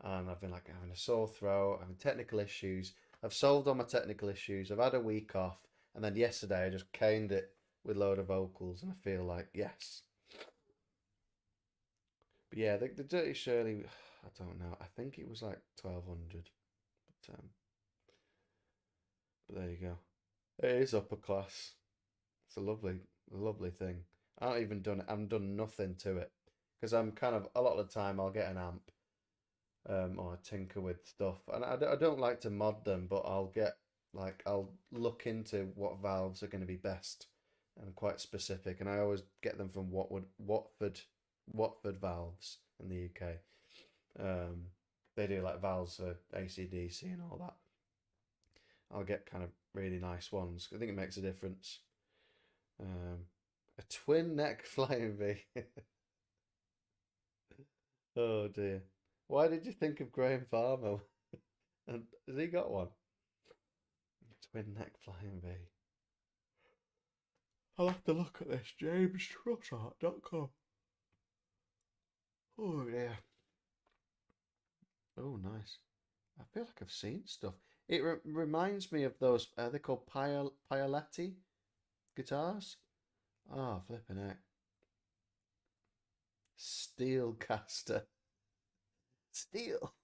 And I've been like having a sore throat, having technical issues. I've solved all my technical issues. I've had a week off, and then yesterday I just caned it with load of vocals, and I feel like yes. But yeah, the Dirty Shirley, I don't know. I think it was like 1200, but there you go. It is upper class. It's a lovely thing. I haven't even done it. I've done nothing to it because I'm kind of a lot of the time I'll get an amp, or tinker with stuff, and I don't like to mod them, but I'll look into what valves are going to be best, and I'm quite specific, and I always get them from Watford valves in the UK. Um, they do like valves for AC/DC and all that. I'll get kind of really nice ones. I think it makes a difference. Um, a twin neck flying V. Oh dear. Why did you think of Graham Farmer? And has he got one? Twin neck flying V. I'll have to look at this. JamesTrussart.com. Oh yeah. Oh nice. I feel like I've seen stuff. It reminds me of those. They're called Paioletti guitars. Oh, flipping heck. Steelcaster. Steel.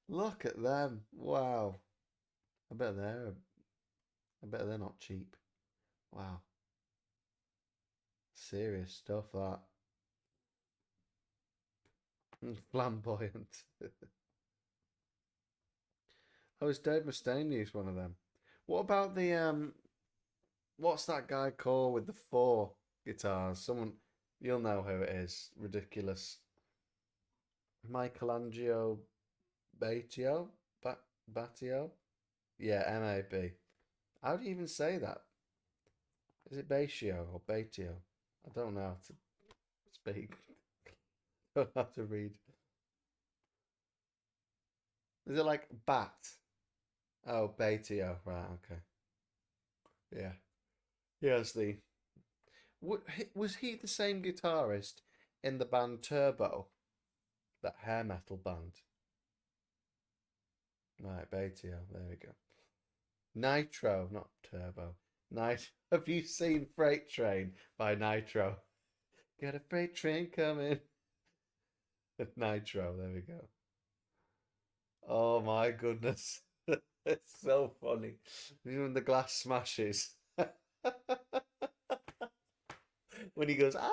Look at them. Wow. I bet they're I bet they're not cheap. Wow. Serious stuff that. Flamboyant. Oh, it's Dave Mustaine used one of them. What about the what's that guy called with the four guitars? Someone you'll know who it is. Ridiculous. Michelangelo Batio? Batio? Yeah, MAB. How do you even say that? Is it Batio or Batio? I don't know how to speak. I don't know how to read. Is it like bat? Oh, Batio. Right, okay. Yeah. Yes, the. Was he the same guitarist in the band Turbo? That hair metal band? Right, Batio. There we go. Nitro, not Turbo. Have you seen Freight Train by Nitro? Got a freight train coming. Nitro, there we go. Oh my goodness. It's so funny. When the glass smashes. When he goes, ah!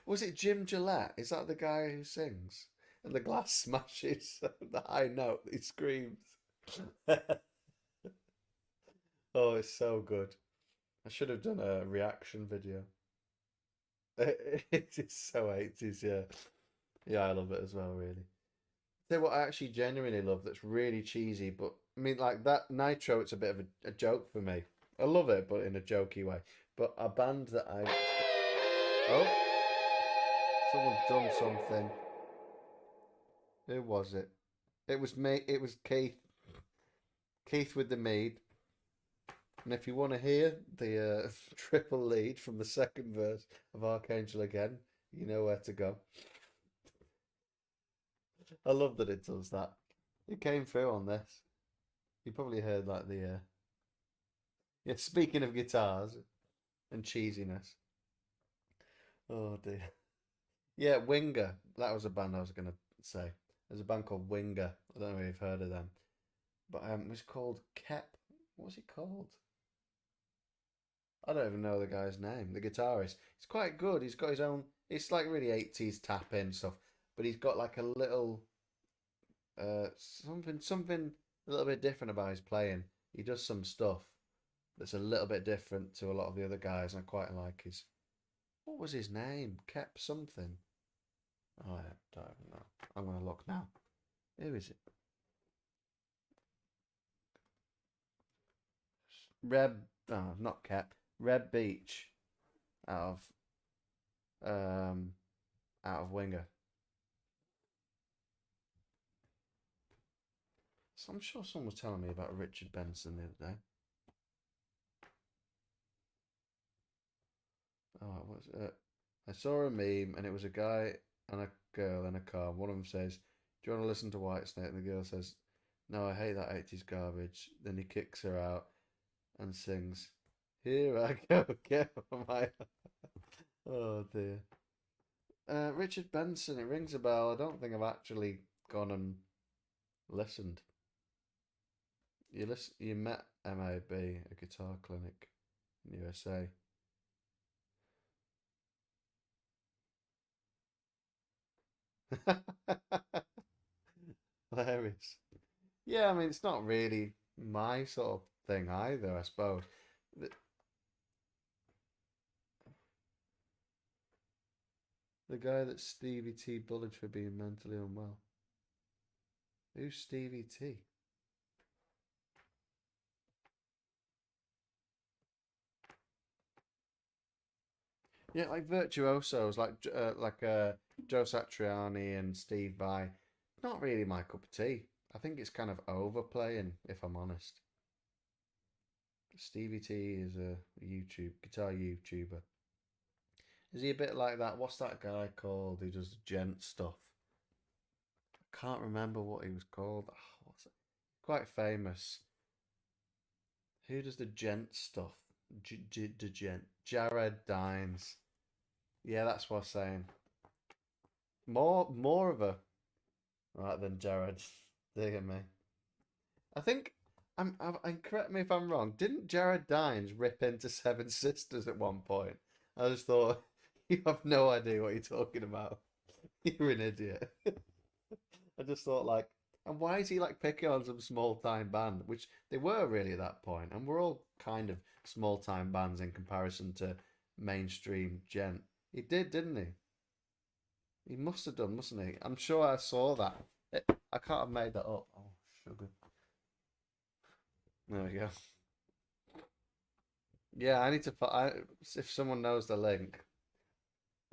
Was it Jim Gillette? Is that the guy who sings? And the glass smashes the high note, he screams. Oh, it's so good. I should have done a reaction video. It is so 80s, yeah. Yeah, I love it as well, really. Say what I actually genuinely love that's really cheesy, but I mean, like that Nitro, it's a bit of a joke for me. I love it, but in a jokey way. But a band that I. Oh, someone's done something. Who was it? It was me. It was Keith. Keith with the mead. And if you want to hear the triple lead from the second verse of Archangel again, you know where to go. I love that it does that. It came through on this. You probably heard like the yeah. Speaking of guitars and cheesiness. Oh dear. Yeah, Winger. That was a band I was gonna say. There's a band called Winger. I don't know if you've heard of them, but it was called Kep. What was he called? I don't even know the guy's name. The guitarist. He's quite good. He's got his own. It's like really 80s tap in stuff, but he's got like a little something a little bit different about his playing. He does some stuff that's a little bit different to a lot of the other guys, and I quite like his. What was his name? Kep something. Oh, I don't even know. I'm gonna look now. Who is it? Reb. Oh, not Kep. Reb Beach. Out um out of Winger. So I'm sure someone was telling me about Richard Benson the other day. Oh, what was it? I saw a meme and it was a guy and a girl in a car. One of them says, "Do you want to listen to Whitesnake?" And the girl says, "No, I hate that 80s garbage." Then he kicks her out and sings, Here I go again. My... Oh dear. Richard Benson, it rings a bell. I don't think I've actually gone and listened. You met MAB, a guitar clinic in the USA. Hilarious. Yeah, I mean, it's not really my sort of thing either, I suppose. The, the guy that Stevie T bullied for being mentally unwell. Who's Stevie T? Yeah, like virtuosos, like Joe Satriani and Steve Vai. Not really my cup of tea. I think it's kind of overplaying, if I'm honest. Stevie T is a YouTube guitar YouTuber. Is he a bit like that? What's that guy called who does gent stuff? I can't remember what he was called. Oh, what's it? Quite famous. Who does the gent stuff? The gent. Jared Dines. Yeah, that's what I'm saying. More of a right than Jared. Dear me. I think and correct me if I'm wrong. Didn't Jared Dines rip into Seven Sisters at one point? I just thought you have no idea what you're talking about. You're an idiot. I just thought like, and why is he like picking on some small time band, which they were really at that point, and we're all kind of small time bands in comparison to mainstream gent. He did, didn't he? He must have done, mustn't he? I'm sure I saw that. I can't have made that up. Oh, sugar. There we go. Yeah, I need to. If someone knows the link,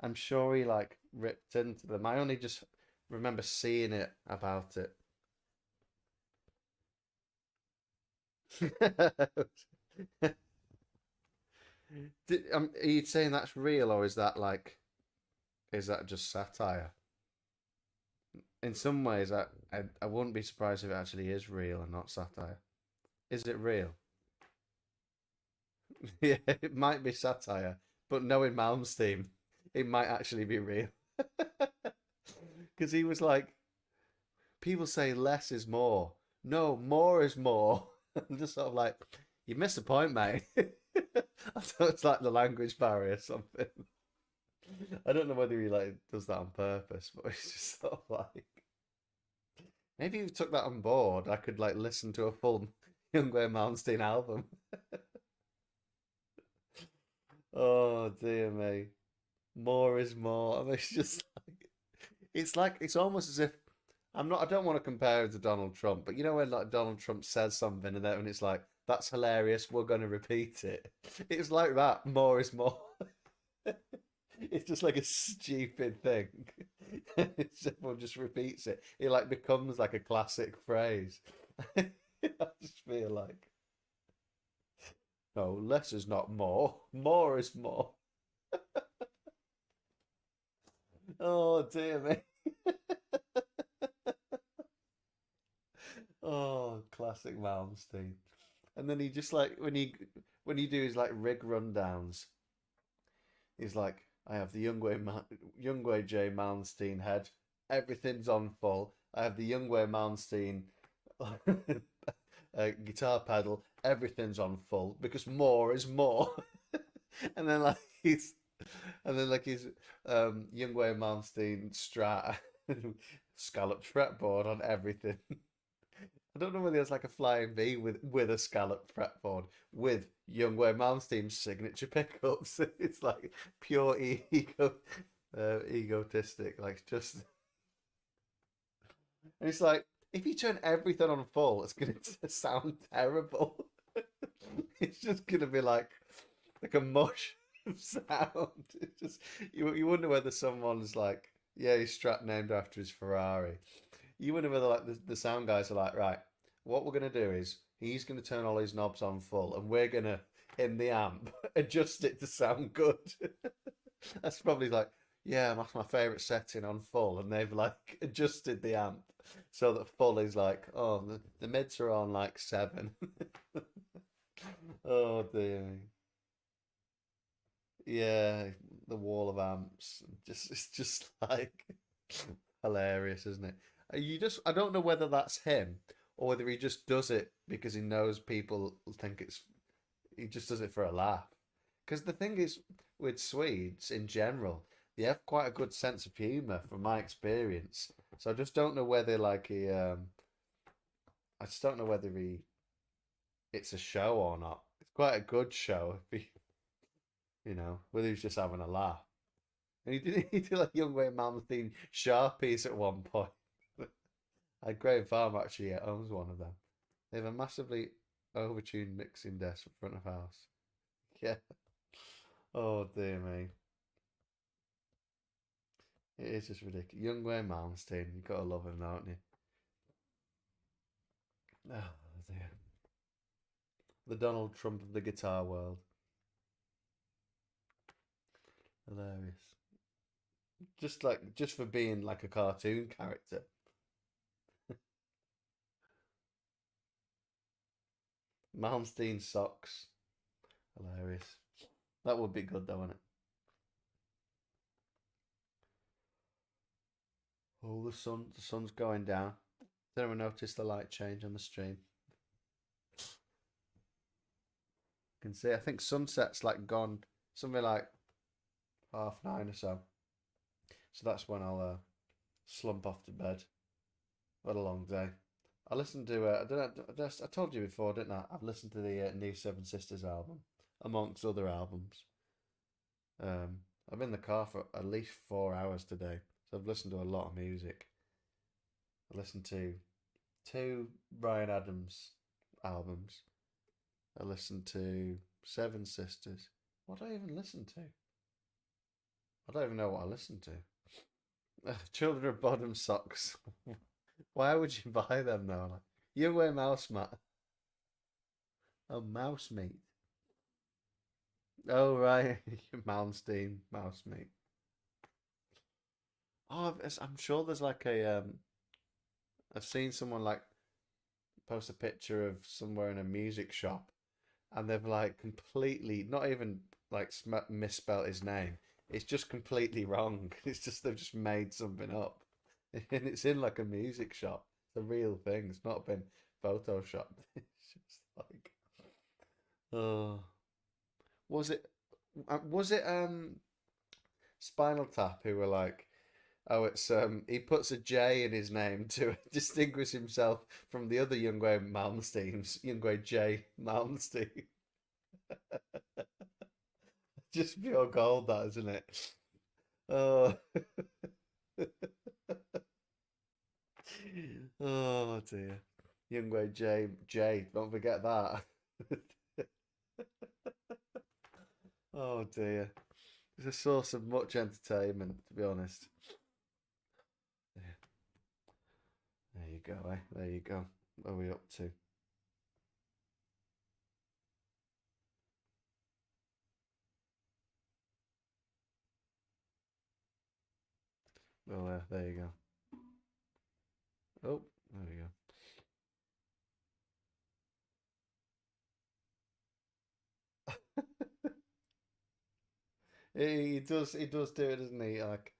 I'm sure he like ripped into them. I only just remember seeing it about it. Are you saying that's real, or is that like, is that just satire? In some ways, I wouldn't be surprised if it actually is real and not satire. Is it real? Yeah, it might be satire, but knowing Malmsteen, it might actually be real. Because he was like, people say less is more. No, more is more. I'm just sort of like, you missed the point, mate. I thought it's like the language barrier or something. I don't know whether he like does that on purpose, but it's just sort of like maybe if you took that on board, I could like listen to a full Youngway Malmsteen album. Oh dear me. More is more. I mean, it's almost as if I don't want to compare it to Donald Trump, but you know when like Donald Trump says something and then it's like, that's hilarious, we're gonna repeat it. It's like that. More is more. It's just like a stupid thing. Everyone just repeats it. It like becomes like a classic phrase. I just feel like no, less is not more. More is more. Oh dear me. Oh, classic Malmsteen. And then he just like when he do his like rig rundowns, he's like, I have the Youngway J Malmsteen head. Everything's on full. I have the Youngway Malmsteen guitar pedal. Everything's on full because more is more. and then like he's and then like his Youngway Malmsteen Strat scalloped fretboard on everything. I don't know whether it's like a flying V with a scalloped fretboard with Youngway Malmsteen's signature pickups. It's like pure egotistic, like just. And it's like if you turn everything on full, it's gonna sound terrible. It's just gonna be like a mush of sound. It's just you wonder whether someone's like, yeah, he's Strat named after his Ferrari. You wonder whether like the sound guys are like, right, what we're gonna do is he's gonna turn all his knobs on full, and we're gonna in the amp adjust it to sound good. That's probably like, yeah, that's my favorite setting on full, and they've like adjusted the amp so that full is like, oh, the mids are on like 7. Oh dear me. Yeah, the wall of amps. Just it's just like hilarious, isn't it? I don't know whether that's him or whether he just does it because he knows people think he just does it for a laugh. Because the thing is, with Swedes in general, they have quite a good sense of humor, from my experience. So I just don't know whether I just don't know whether it's a show or not. It's quite a good show if whether he's just having a laugh. And he did like Young Wayne Malmsteen Sharpies at one point. Graham Farm actually owns one of them. They have a massively overtuned mixing desk in front of house. Yeah. Oh dear me. It is just ridiculous. Young Wayne Malmsteen, you gotta love him, don't you? Oh dear. The Donald Trump of the guitar world. Hilarious. Just for being like a cartoon character. Malmsteen socks. Hilarious. That would be good though, wouldn't it? Oh, the sun's going down. Did anyone notice the light change on the stream? You can see, I think sunset's like gone something like 9:30 or so. So that's when I'll slump off to bed. What a long day. I listened to, I don't know, I told you before, didn't I? I've listened to the new Seven Sisters album, amongst other albums. I'm in the car for at least 4 hours today, so I've listened to a lot of music. I listened to two Brian Adams albums. I listened to Seven Sisters. What did I even listen to? I don't even know what I listened to. Children of Bottom Socks. Why would you buy them though? Like, you wear mouse mat. Oh, mouse meat. Oh right, Malmsteen mouse meat. Oh, I'm sure there's like a I've seen someone like post a picture of somewhere in a music shop, and they've like completely not even like misspelt his name. It's just completely wrong. It's just they've just made something up, and it's in like a music shop. It's a real thing. It's not been photoshopped. It's just like, oh, was it? Was it Spinal Tap who were like, oh, it's he puts a J in his name to distinguish himself from the other Youngway Malmsteens, Youngway J Malmsteen. Just pure gold, that isn't it? Oh, oh dear. Youngway J, don't forget that. Oh dear. It's a source of much entertainment, to be honest. Yeah. There you go, eh? There you go. What are we up to? Well, there you go. Oh, there we go. He does do it, doesn't he? Like,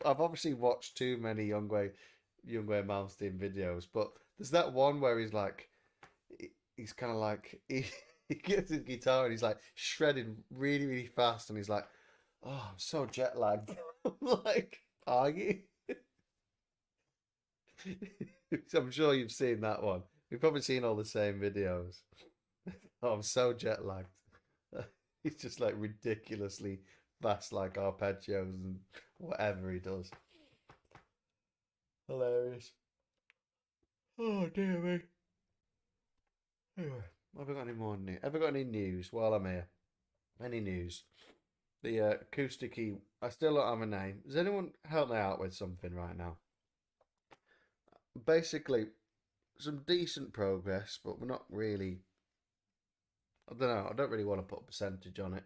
I've obviously watched too many Youngway Malmsteen videos, but there's that one where he's kind of like he gets his guitar and he's like shredding really really fast, and he's like, "Oh, I'm so jet lagged." I'm like, "Are you?" I'm sure you've seen that one. We've probably seen all the same videos. Oh, I'm so jet lagged. He's just like ridiculously fast, like arpeggios and whatever he does. Hilarious. Oh dear me. Anyway, have I got any more news? Have I got any news while I'm here? Any news? The acousticy. I still don't have a name. Does anyone help me out with something right now? Basically, some decent progress, but we're not really. I don't know. I don't really want to put a percentage on it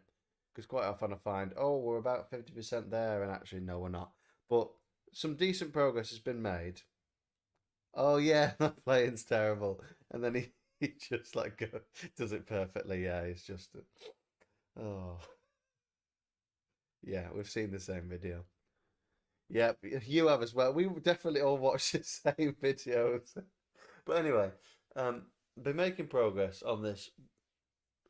because quite often I find, oh, we're about 50% there, and actually, no, we're not. But some decent progress has been made. Oh yeah, my playing's terrible, and then he just like does it perfectly. Yeah, it's just Oh, yeah, we've seen the same video. Yeah, you have as well. We definitely all watched the same videos. But anyway, been making progress on this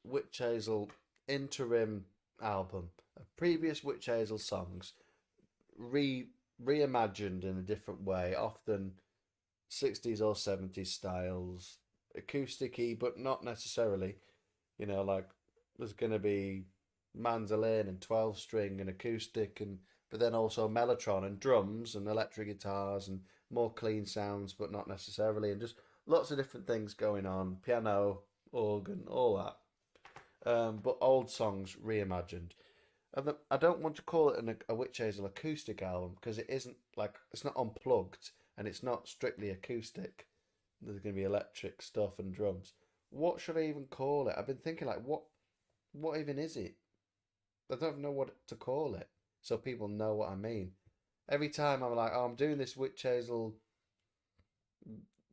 Witch Hazel interim album of previous Witch Hazel songs, re reimagined in a different way, often 60s or 70s styles, acoustic-y, but not necessarily. Like there's going to be mandolin and 12 string and acoustic, and but then also mellotron and drums and electric guitars and more clean sounds, but not necessarily, and just lots of different things going on, piano, organ, all that. But old songs reimagined. And I don't want to call it a Witch Hazel acoustic album because it isn't, like, it's not unplugged and it's not strictly acoustic. There's going to be electric stuff and drums. What should I even call it? I've been thinking, like, what even is it? I don't know what to call it, so people know what I mean. Every time I'm like, oh, I'm doing this Witch Hazel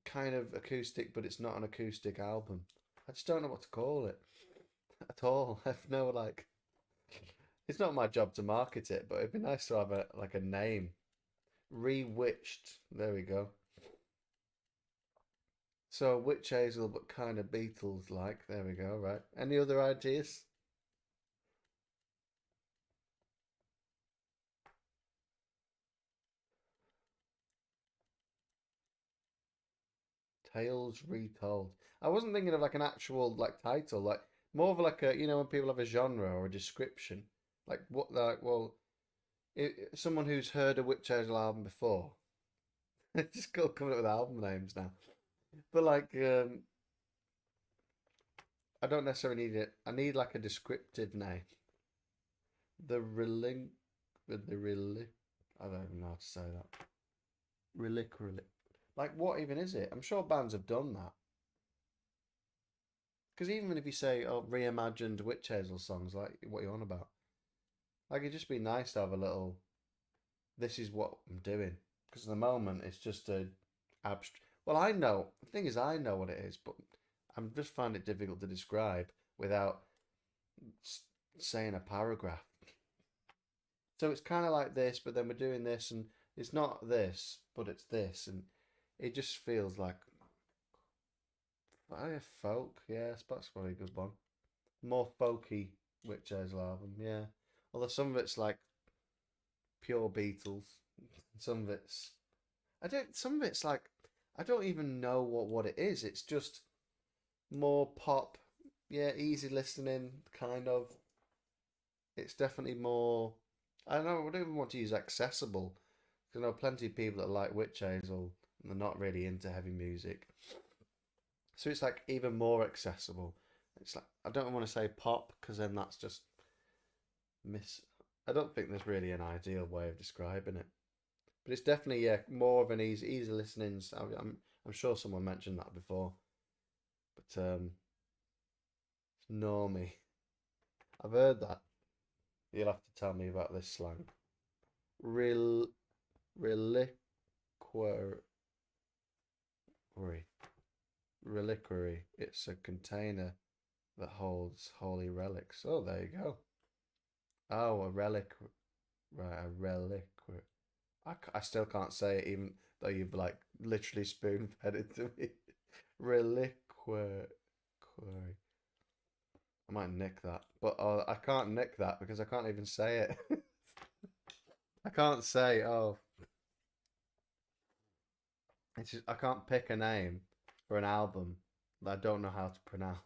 kind of acoustic, but it's not an acoustic album. I just don't know what to call it at all. I have no, like, it's not my job to market it, but it'd be nice to have a name. Rewitched. There we go. So Witch Hazel, but kind of Beatles like. There we go. Right. Any other ideas? Tales Retold. I wasn't thinking of like an actual like title, like more of like a when people have a genre or a description, like what like well, someone who's heard a Witch Hazel album before, just go coming up with album names now. But like I don't necessarily need it. I need like a descriptive name. The relink, the relic. I don't even know how to say that. Relic. Like what even is it? I'm sure bands have done that. Because even if you say, oh, reimagined Witch Hazel songs, like what are you on about? Like it'd just be nice to have a little. This is what I'm doing. Because at the moment it's just a abstract. Well, I know. The thing is, I know what it is, but I'm just find it difficult to describe without saying a paragraph. So it's kind of like this, but then we're doing this, and it's not this, but it's this, and it just feels like folk. Yeah, that's probably a good one. More folky Witch Hazel album. Yeah, although some of it's like pure Beatles, some of it's I don't. Some of it's like I don't even know what it is. It's just more pop. Yeah, easy listening kind of. It's definitely more. I don't know. I don't even want to use accessible because I know plenty of people that like Witch Hazel and they're not really into heavy music. So it's like even more accessible. It's like I don't want to say pop because then that's just miss. I don't think there's really an ideal way of describing it, but it's definitely more of an easy listening. I'm sure someone mentioned that before, but it's normie. I've heard that. You'll have to tell me about this slang. Rel reliquary reliquary. It's a container that holds holy relics. Oh, there you go. Oh, a relic. Right, a relic. I still can't say it, even though you've like literally spoon fed it to me. Reliquary. I might nick that, but I can't nick that because I can't even say it. I can't say. Oh, it's just I can't pick a name for an album that I don't know how to pronounce.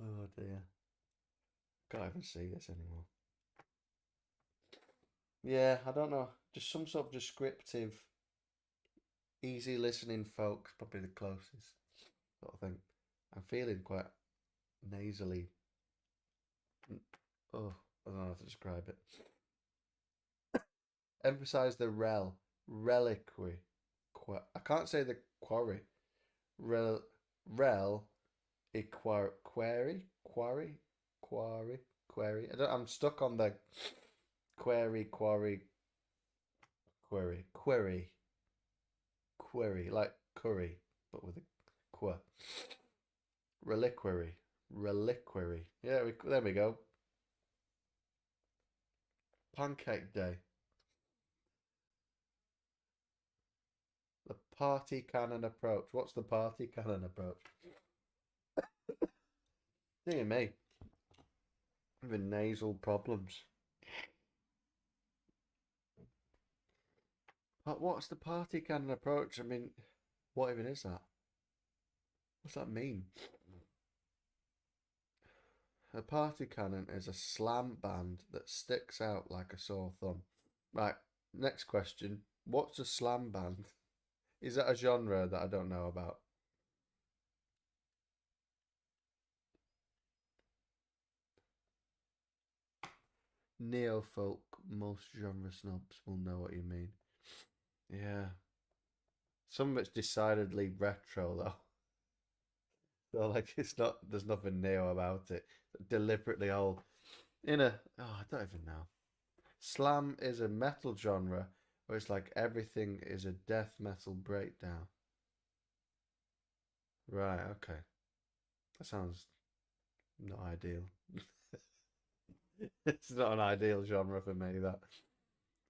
Oh dear, can't even see this anymore. Yeah, I don't know. Just some sort of descriptive, easy listening folk, probably the closest sort of thing. I'm feeling quite nasally. Oh, I don't know how to describe it. Emphasize the reliquary. I can't say the quarry. Rel, rel, query. I'm stuck on the query, query, like curry, but with a qua. Reliquary. Reliquary. Yeah, there we go. Pancake Day. The party cannon approach. What's the party cannon approach? Dear me. Having nasal problems. But what's the party cannon approach? I mean, what even is that? What's that mean? A party cannon is a slam band that sticks out like a sore thumb. Right, next question. What's a slam band? Is that a genre that I don't know about? Neo-folk, most genre snobs will know what you mean. Yeah. Some of it's decidedly retro though. So like it's not there's nothing neo about it. Deliberately old. I don't even know. Slam is a metal genre where it's like everything is a death metal breakdown. Right, okay. That sounds not ideal. It's not an ideal genre for me, that.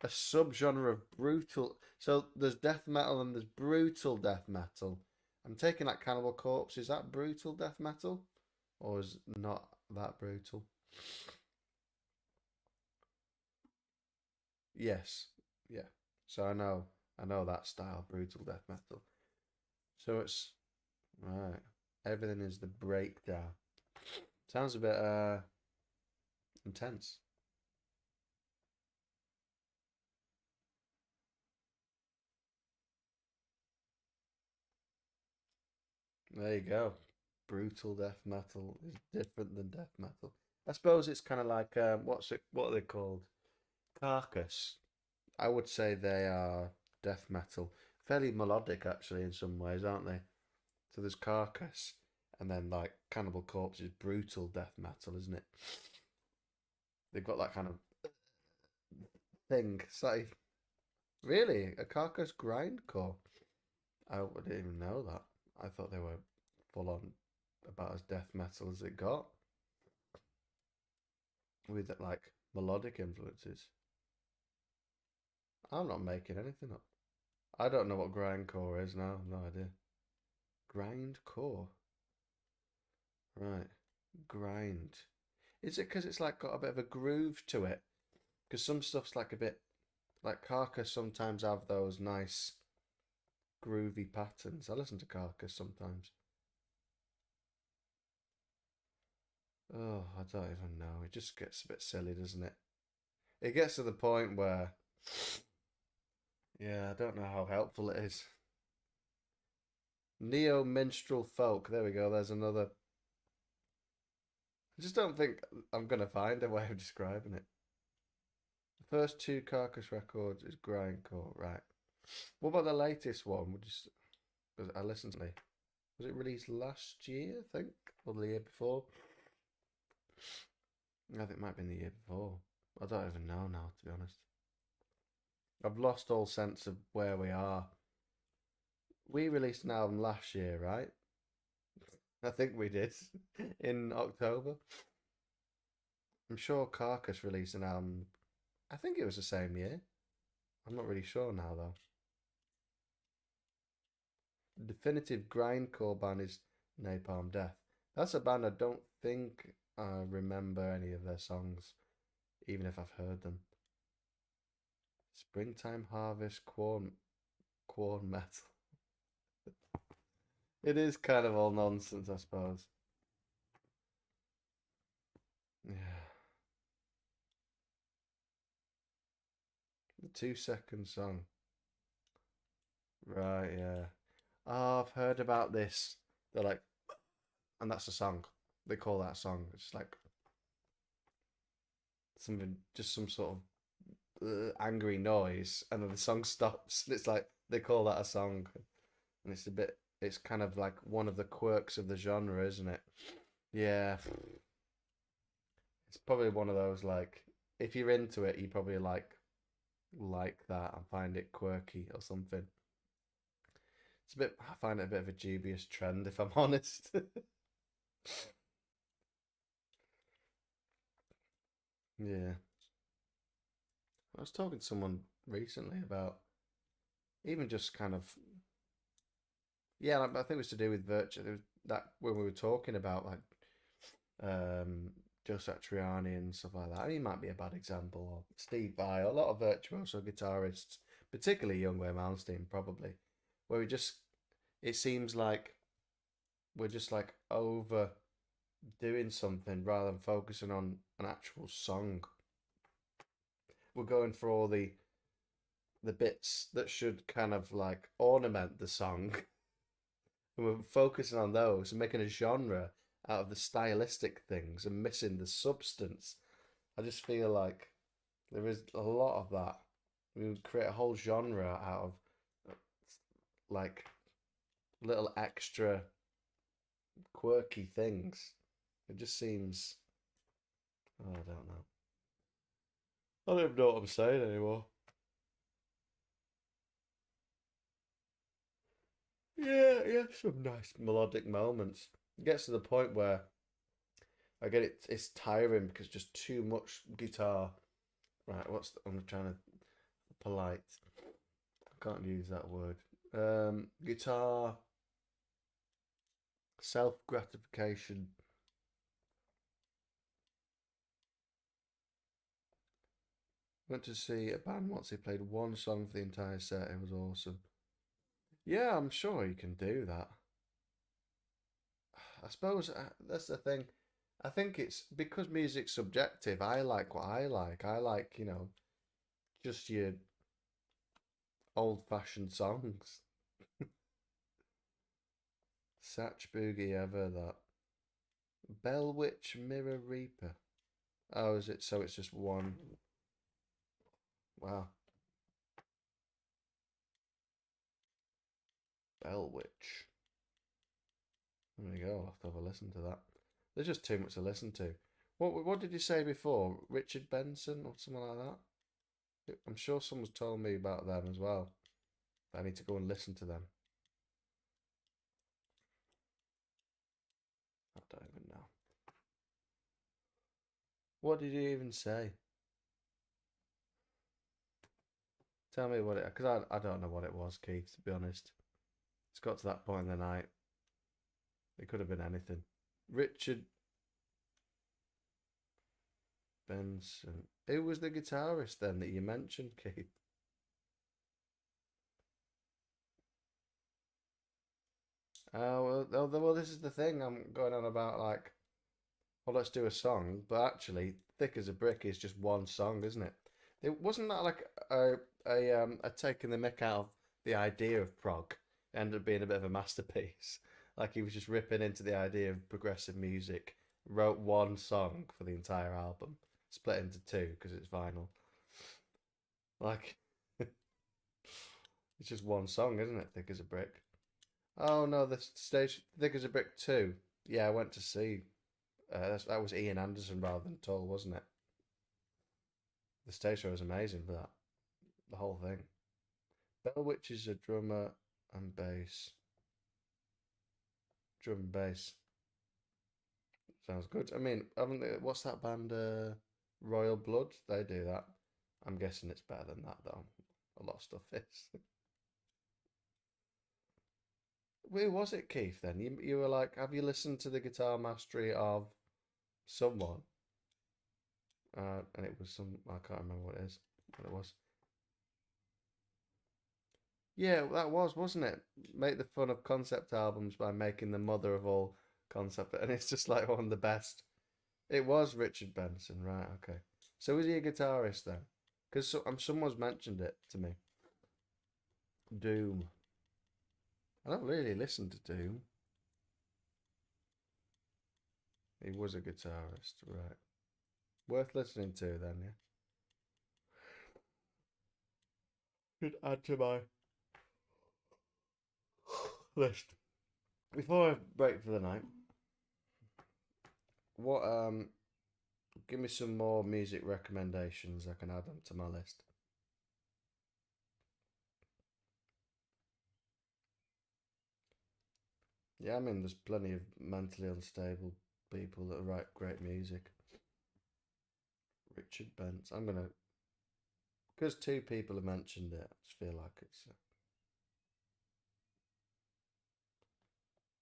A subgenre of brutal. So there's death metal and there's brutal death metal. I'm taking that Cannibal Corpse. Is that brutal death metal? Or is not that brutal? Yes. Yeah. So I know that style, brutal death metal. So it's right. Everything is the breakdown. Sounds a bit intense. There you go. Brutal death metal is different than death metal. I suppose it's kind of like what are they called? Carcass. I would say they are death metal. Fairly melodic actually in some ways, aren't they? So there's Carcass, and then like Cannibal Corpse is brutal death metal, isn't it? They've got that kind of thing. Say, really, a Carcass grindcore? I didn't even know that. I thought they were full on about as death metal as it got, with like melodic influences. I'm not making anything up. I don't know what grindcore is now. No idea. Grindcore. Right. Grind. Is it because it's like got a bit of a groove to it? Because some stuff's like a bit like Carcass sometimes have those nice groovy patterns. I listen to Carcass sometimes. Oh, I don't even know. It just gets a bit silly, doesn't it? It gets to the point where, yeah, I don't know how helpful it is. Neo minstrel folk. There we go. There's another. I just don't think I'm gonna find a way of describing it. The first two Carcass records is grindcore, right? What about the latest one? Because I listened to it. Was it released last year? I think, or the year before? I think it might have been the year before. I don't even know now, to be honest. I've lost all sense of where we are. We released an album last year, right? I think we did in October. I'm sure Carcass released an album. I think it was the same year. I'm not really sure now though. The definitive grindcore band is Napalm Death. That's a band I don't think I remember any of their songs, even if I've heard them. Springtime Harvest Corn Metal. It is kind of all nonsense, I suppose. Yeah. The 2 second song. Right, yeah. Oh, I've heard about this. They're like, and that's a song. They call that a song. It's like something, just some sort of angry noise, and then the song stops. And it's like they call that a song, and it's kind of like one of the quirks of the genre, isn't it? Yeah, it's probably one of those like if you're into it, you probably like that and find it quirky or something. I find it a bit of a dubious trend if I'm honest. Yeah. I was talking to someone recently about even just kind of yeah, like, I think it was to do with virtue. There was that when we were talking about like um Joe Satriani and stuff like that. He might be a bad example, or Steve Vai, a lot of virtuoso guitarists, particularly Young Youngway Malmsteen, probably, where we just it seems like we're just like over doing something rather than focusing on an actual song. We're going for all the bits that should kind of like ornament the song, and we're focusing on those and making a genre out of the stylistic things and missing the substance. I just feel like there is a lot of that. We would create a whole genre out of like little extra quirky things. It just seems, oh, I don't know. I don't even know what I'm saying anymore. Yeah, yeah, some nice melodic moments. It gets to the point where I get it. It's tiring because just too much guitar. Right, I'm trying to polite. I can't use that word. Guitar self gratification. Went to see a band once. He played one song for the entire set. It was awesome. Yeah, I'm sure you can do that. I suppose that's the thing. I think it's because music's subjective. I like what I like. I like, just your old-fashioned songs. Satch Boogie ever that. Bell Witch Mirror Reaper. Oh, is it? So it's just one. Wow. Bell Witch. There we go. I'll have to have a listen to that. There's just too much to listen to. What did you say before? Richard Benson or something like that? I'm sure someone's told me about them as well. I need to go and listen to them. I don't even know. What did you even say? Tell me what it, because I don't know what it was, Keith, to be honest. It's got to that point in the night. It could have been anything. Richard Benson. Who was the guitarist then that you mentioned, Keith? Well, this is the thing I'm going on about. Like, well, let's do a song, but actually, "Thick as a Brick" is just one song, isn't it? It wasn't that like a taking the mick out of the idea of prog. It ended up being a bit of a masterpiece. Like he was just ripping into the idea of progressive music. Wrote one song for the entire album, split into two because it's vinyl. Like it's just one song, isn't it? "Thick as a Brick." Oh no, the stage "Thick as a Brick" two. Yeah, I went to see. That was Ian Anderson rather than Tull, wasn't it? The stage show was amazing for that. The whole thing. Bell Witch is a drummer and bass. Drum and bass. Sounds good. I mean, haven't they, what's that band? Royal Blood. They do that. I'm guessing it's better than that though. A lot of stuff is. Where was it, Keith? Then you were like, have you listened to the guitar mastery of someone? And it was some I can't remember what it is. What it was. Yeah, that was, wasn't it? Make the fun of concept albums by making the mother of all concept, and it's just like one of the best. It was Richard Benson, right? Okay. So was he a guitarist then? Because someone's mentioned it to me. Doom. I don't really listen to Doom. He was a guitarist, right? Worth listening to then, yeah. Could add to my list. Before I break for the night, what give me some more music recommendations I can add onto my list. Yeah, I mean, there's plenty of mentally unstable people that write great music. Richard Bent. I'm gonna because two people have mentioned it. I just feel like it's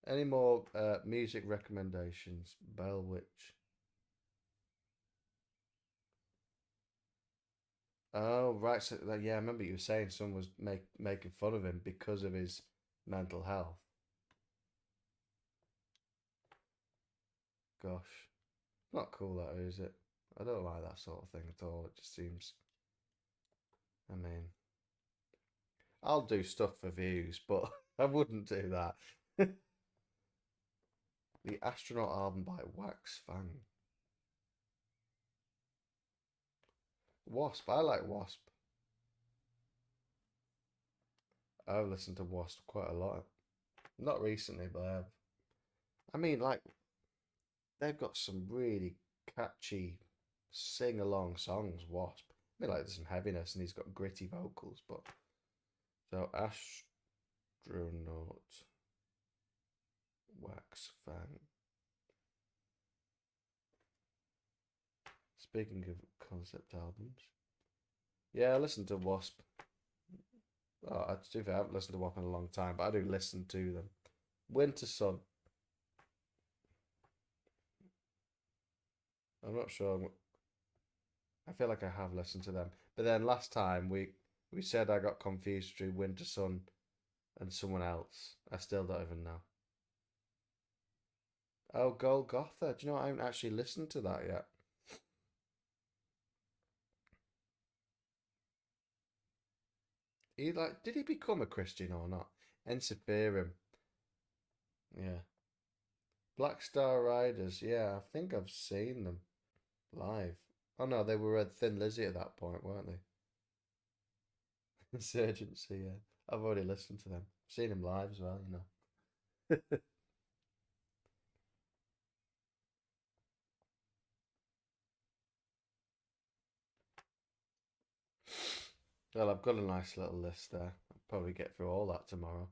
any more music recommendations. Bell Witch. Oh right, so yeah, I remember you were saying someone was making fun of him because of his mental health. Gosh, not cool that is it? I don't like that sort of thing at all. It just seems. I mean, I'll do stuff for views, but I wouldn't do that. The Astronaut album by Wax Fang. Wasp. I like Wasp. I've listened to Wasp quite a lot. Not recently, but I have. I mean, like, they've got some really catchy sing along songs, Wasp. I mean, like, there's some heaviness and he's got gritty vocals, but. So, Astronaut Wax Fang. Speaking of concept albums. Yeah, I listened to Wasp. Oh, I haven't listened to Wasp in a long time, but I do listen to them. Winter Sun. I'm not sure. I feel like I have listened to them. But then last time we said I got confused between Winter Sun and someone else. I still don't even know. Oh, Golgotha. Do you know what? I haven't actually listened to that yet. Did he become a Christian or not? Ensiferum. Yeah. Black Star Riders. Yeah, I think I've seen them live. Oh no, they were at Thin Lizzy at that point, weren't they? Insurgency, yeah. I've already listened to them. Seen them live as well, you know. Well, I've got a nice little list there. I'll probably get through all that tomorrow.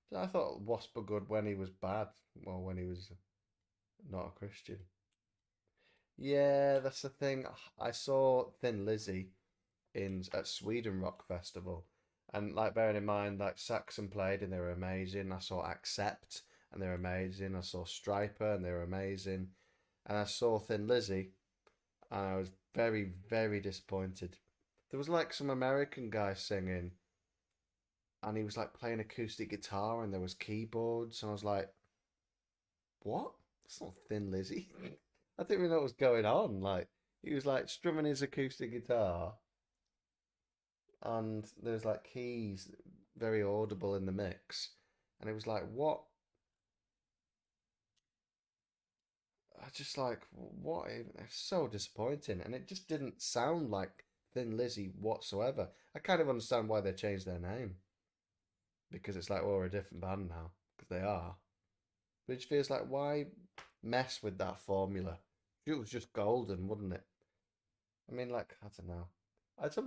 So I thought Wasp were good when he was bad, well, when he was not a Christian. Yeah, that's the thing. I saw Thin Lizzy in at Sweden Rock Festival, and like bearing in mind like Saxon played and they were amazing. I saw Accept and they were amazing. I saw Striper and they were amazing, and I saw Thin Lizzy and I was very very disappointed. There was like some American guy singing, and he was like playing acoustic guitar and there was keyboards, and I was like, what? That's not Thin Lizzy. I didn't even know what was going on. Like he was like strumming his acoustic guitar, and there was like keys very audible in the mix, and it was like, what? I just like what? It's so disappointing, and it just didn't sound like Thin Lizzy whatsoever. I kind of understand why they changed their name because it's like, well, we're a different band now because they are. But it just feels like why mess with that formula? It was just golden, wouldn't it? I mean, like I don't know.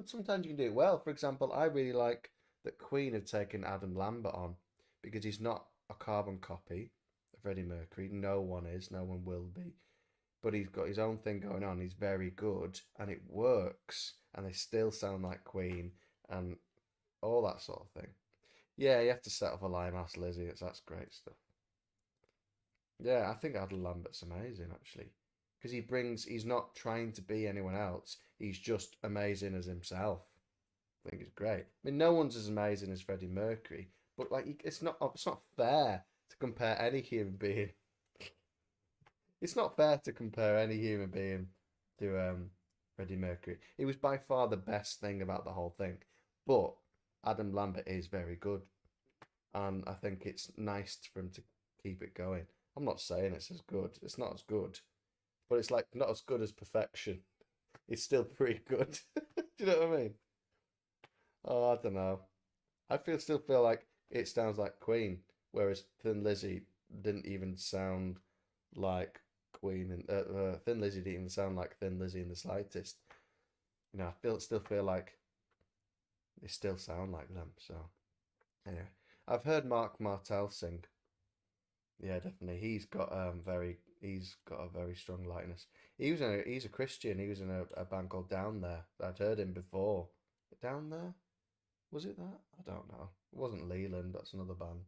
Sometimes you can do it well. For example, I really like that Queen have taken Adam Lambert on because he's not a carbon copy of Freddie Mercury. No one is. No one will be. But he's got his own thing going on. He's very good, and it works. And they still sound like Queen and all that sort of thing. Yeah, you have to set up a Limehouse Lizzie. That's great stuff. Yeah, I think Adam Lambert's amazing actually, because he's not trying to be anyone else. He's just amazing as himself. I think it's great. I mean, no one's as amazing as Freddie Mercury, but like, it's not fair to compare any human being. It's not fair to compare any human being to Freddie Mercury. He was by far the best thing about the whole thing, but Adam Lambert is very good, and I think it's nice for him to keep it going. I'm not saying it's as good. It's not as good, but it's like not as good as perfection. It's still pretty good. Do you know what I mean? Oh, I don't know. Still feel like it sounds like Queen, whereas Thin Lizzy didn't even sound like Queen, and Thin Lizzy didn't even sound like Thin Lizzy in the slightest. Still feel like they still sound like them. So anyway, I've heard Mark Martel sing. Yeah, definitely. He's got a very strong likeness. He's a Christian. He was in a band called Down There. I'd heard him before. Down There? Was it that? I don't know. It wasn't Leland, that's another band.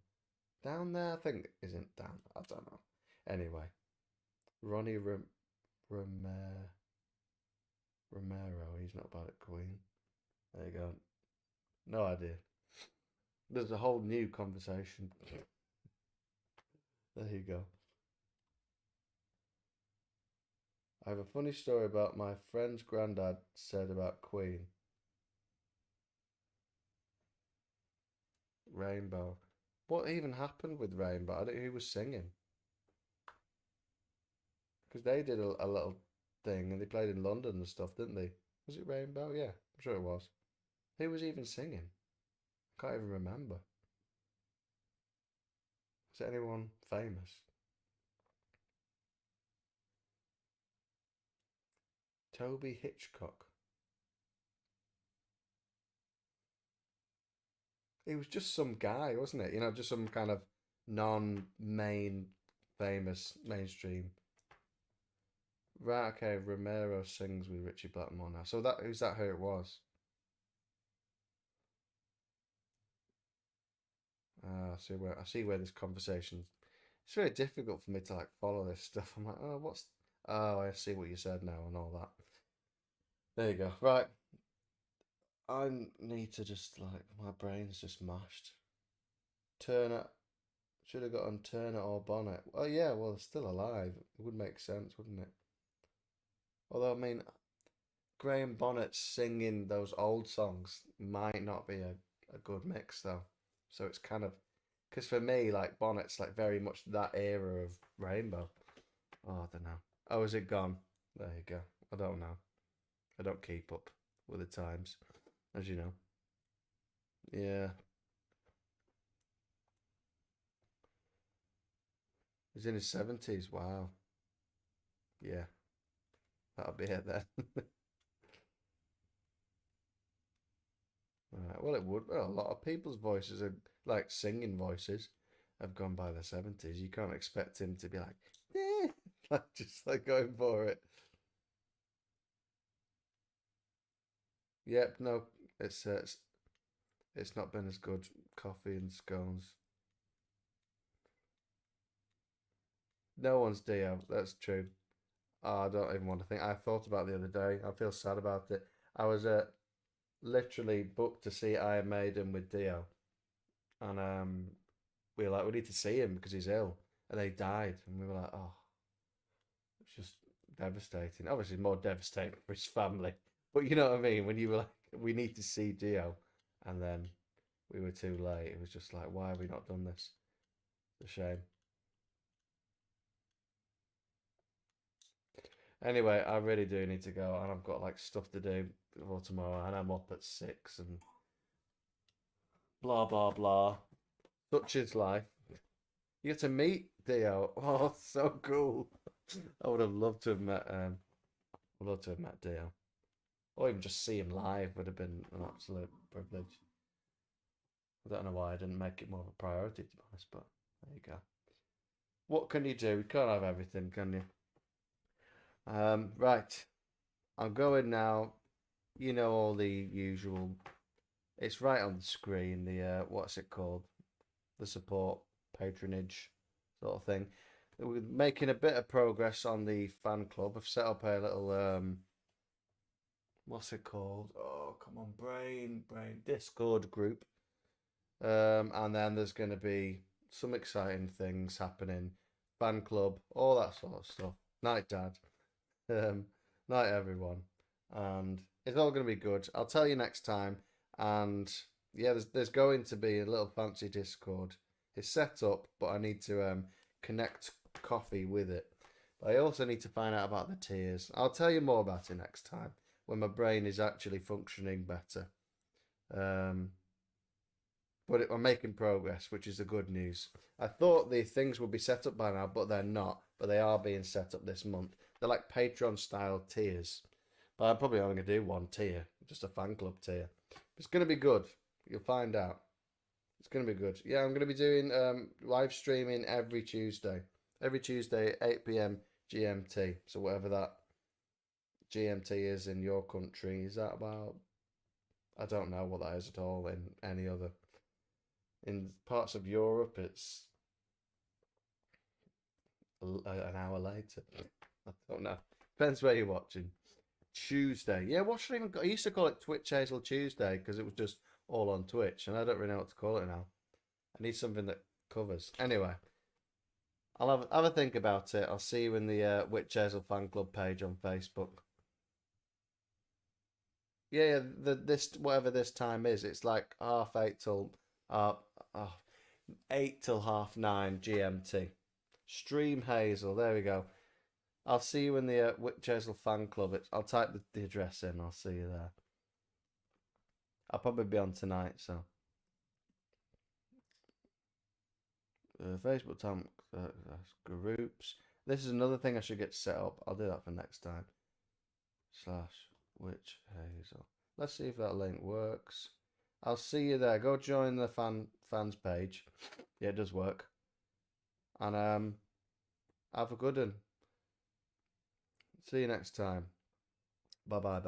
Down There, I think isn't down. I don't know. Anyway, Ronnie Romero, Romero, he's not bad at Queen. There you go. No idea. There's a whole new conversation. There you go. I have a funny story about my friend's granddad said about Queen. Rainbow. What even happened with Rainbow? I don't know who was singing. Because they did a little thing and they played in London and stuff, didn't they? Was it Rainbow? Yeah, I'm sure it was. Who was even singing? I can't even remember. Is it anyone famous? Toby Hitchcock. He was just some guy, wasn't it? You know, just some kind of non-main famous mainstream. Right, okay, Romero sings with Richie Blackmore now. So that who's that who it was? I see where this conversation. It's very difficult for me to like follow this stuff. I'm like, oh, what's? Oh, I see what you said now and all that. There you go. Right, I need to just like my brain's just mashed. Turner should have got on Turner or Bonnet. Oh yeah, well they're still alive. It would make sense, wouldn't it? Although I mean, Graham Bonnet singing those old songs might not be a good mix though. So it's kind of because for me, like Bonnet's like very much that era of Rainbow. Oh, I don't know. Oh, is it gone? There you go. I don't know. I don't keep up with the times, as you know. Yeah, he's in his 70s. Wow. Yeah, that'll be it then. Right. Well, it would. Well, a lot of people's voices are like singing voices have gone by the 70s. You can't expect him to be like, eh, like just like going for it. Yep, no, it's uh, it's, it's not been as good. Coffee and scones. No one's Dio. That's true. Oh, I don't even want to think. I thought about it the other day. I feel sad about it. I was literally booked to see Iron Maiden with Dio, and we were like, we need to see him because he's ill, and they died, and we were like, oh, it's just devastating. Obviously, more devastating for his family, but you know what I mean. When you were like, we need to see Dio, and then we were too late. It was just like, why have we not done this? It's a shame. Anyway, I really do need to go, and I've got like stuff to do for tomorrow, and I'm up at 6 and blah blah blah. Such is life. You get to meet Dio. Oh, so cool. I would have loved to have met would love to have met Dio. Or even just see him live would have been an absolute privilege. I don't know why I didn't make it more of a priority to be honest, but there you go. What can you do? You can't have everything, can you? Right. I'm going now. You know all the usual. It's right on the screen, the what's it called? The support patronage sort of thing. We're making a bit of progress on the fan club. I've set up a little what's it called? Oh, come on, brain Discord group. And then there's going to be some exciting things happening. Fan club, all that sort of stuff. Night, Dad. Um, Night, everyone. And it's all going to be good. I'll tell you next time. And yeah, there's going to be a little fancy Discord. It's set up, but I need to connect coffee with it. But I also need to find out about the tiers. I'll tell you more about it next time when my brain is actually functioning better. Um, but I'm making progress, which is the good news. I thought the things would be set up by now, but they're not. But they are being set up this month. They're like Patreon style tiers. But I'm probably only going to do one tier, just a fan club tier. It's going to be good. You'll find out. It's going to be good. Yeah, I'm going to be doing live streaming every Tuesday. Every Tuesday, 8 p.m. GMT. So whatever that GMT is in your country, is that about? I don't know what that is at all in any other. In parts of Europe, it's an hour later. I don't know. Depends where you're watching. Tuesday. Yeah, what should I even? I used to call it Twitch Hazel Tuesday because it was just all on Twitch, and I don't really know what to call it now. I need something that covers. Anyway, I'll have a think about it. I'll see you in the Witch Hazel fan club page on Facebook. Yeah, this whatever this time is, it's like 8:30 till uh, uh 8 till 9:30 GMT. Stream Hazel. There we go. I'll see you in the Witch Hazel fan club. I'll type the address in. I'll see you there. I'll probably be on tonight, so. Facebook time groups. This is another thing I should get set up. I'll do that for next time. / Witch Hazel. Let's see if that link works. I'll see you there. Go join the fans page. Yeah, it does work. And have a good one. See you next time. Bye bye.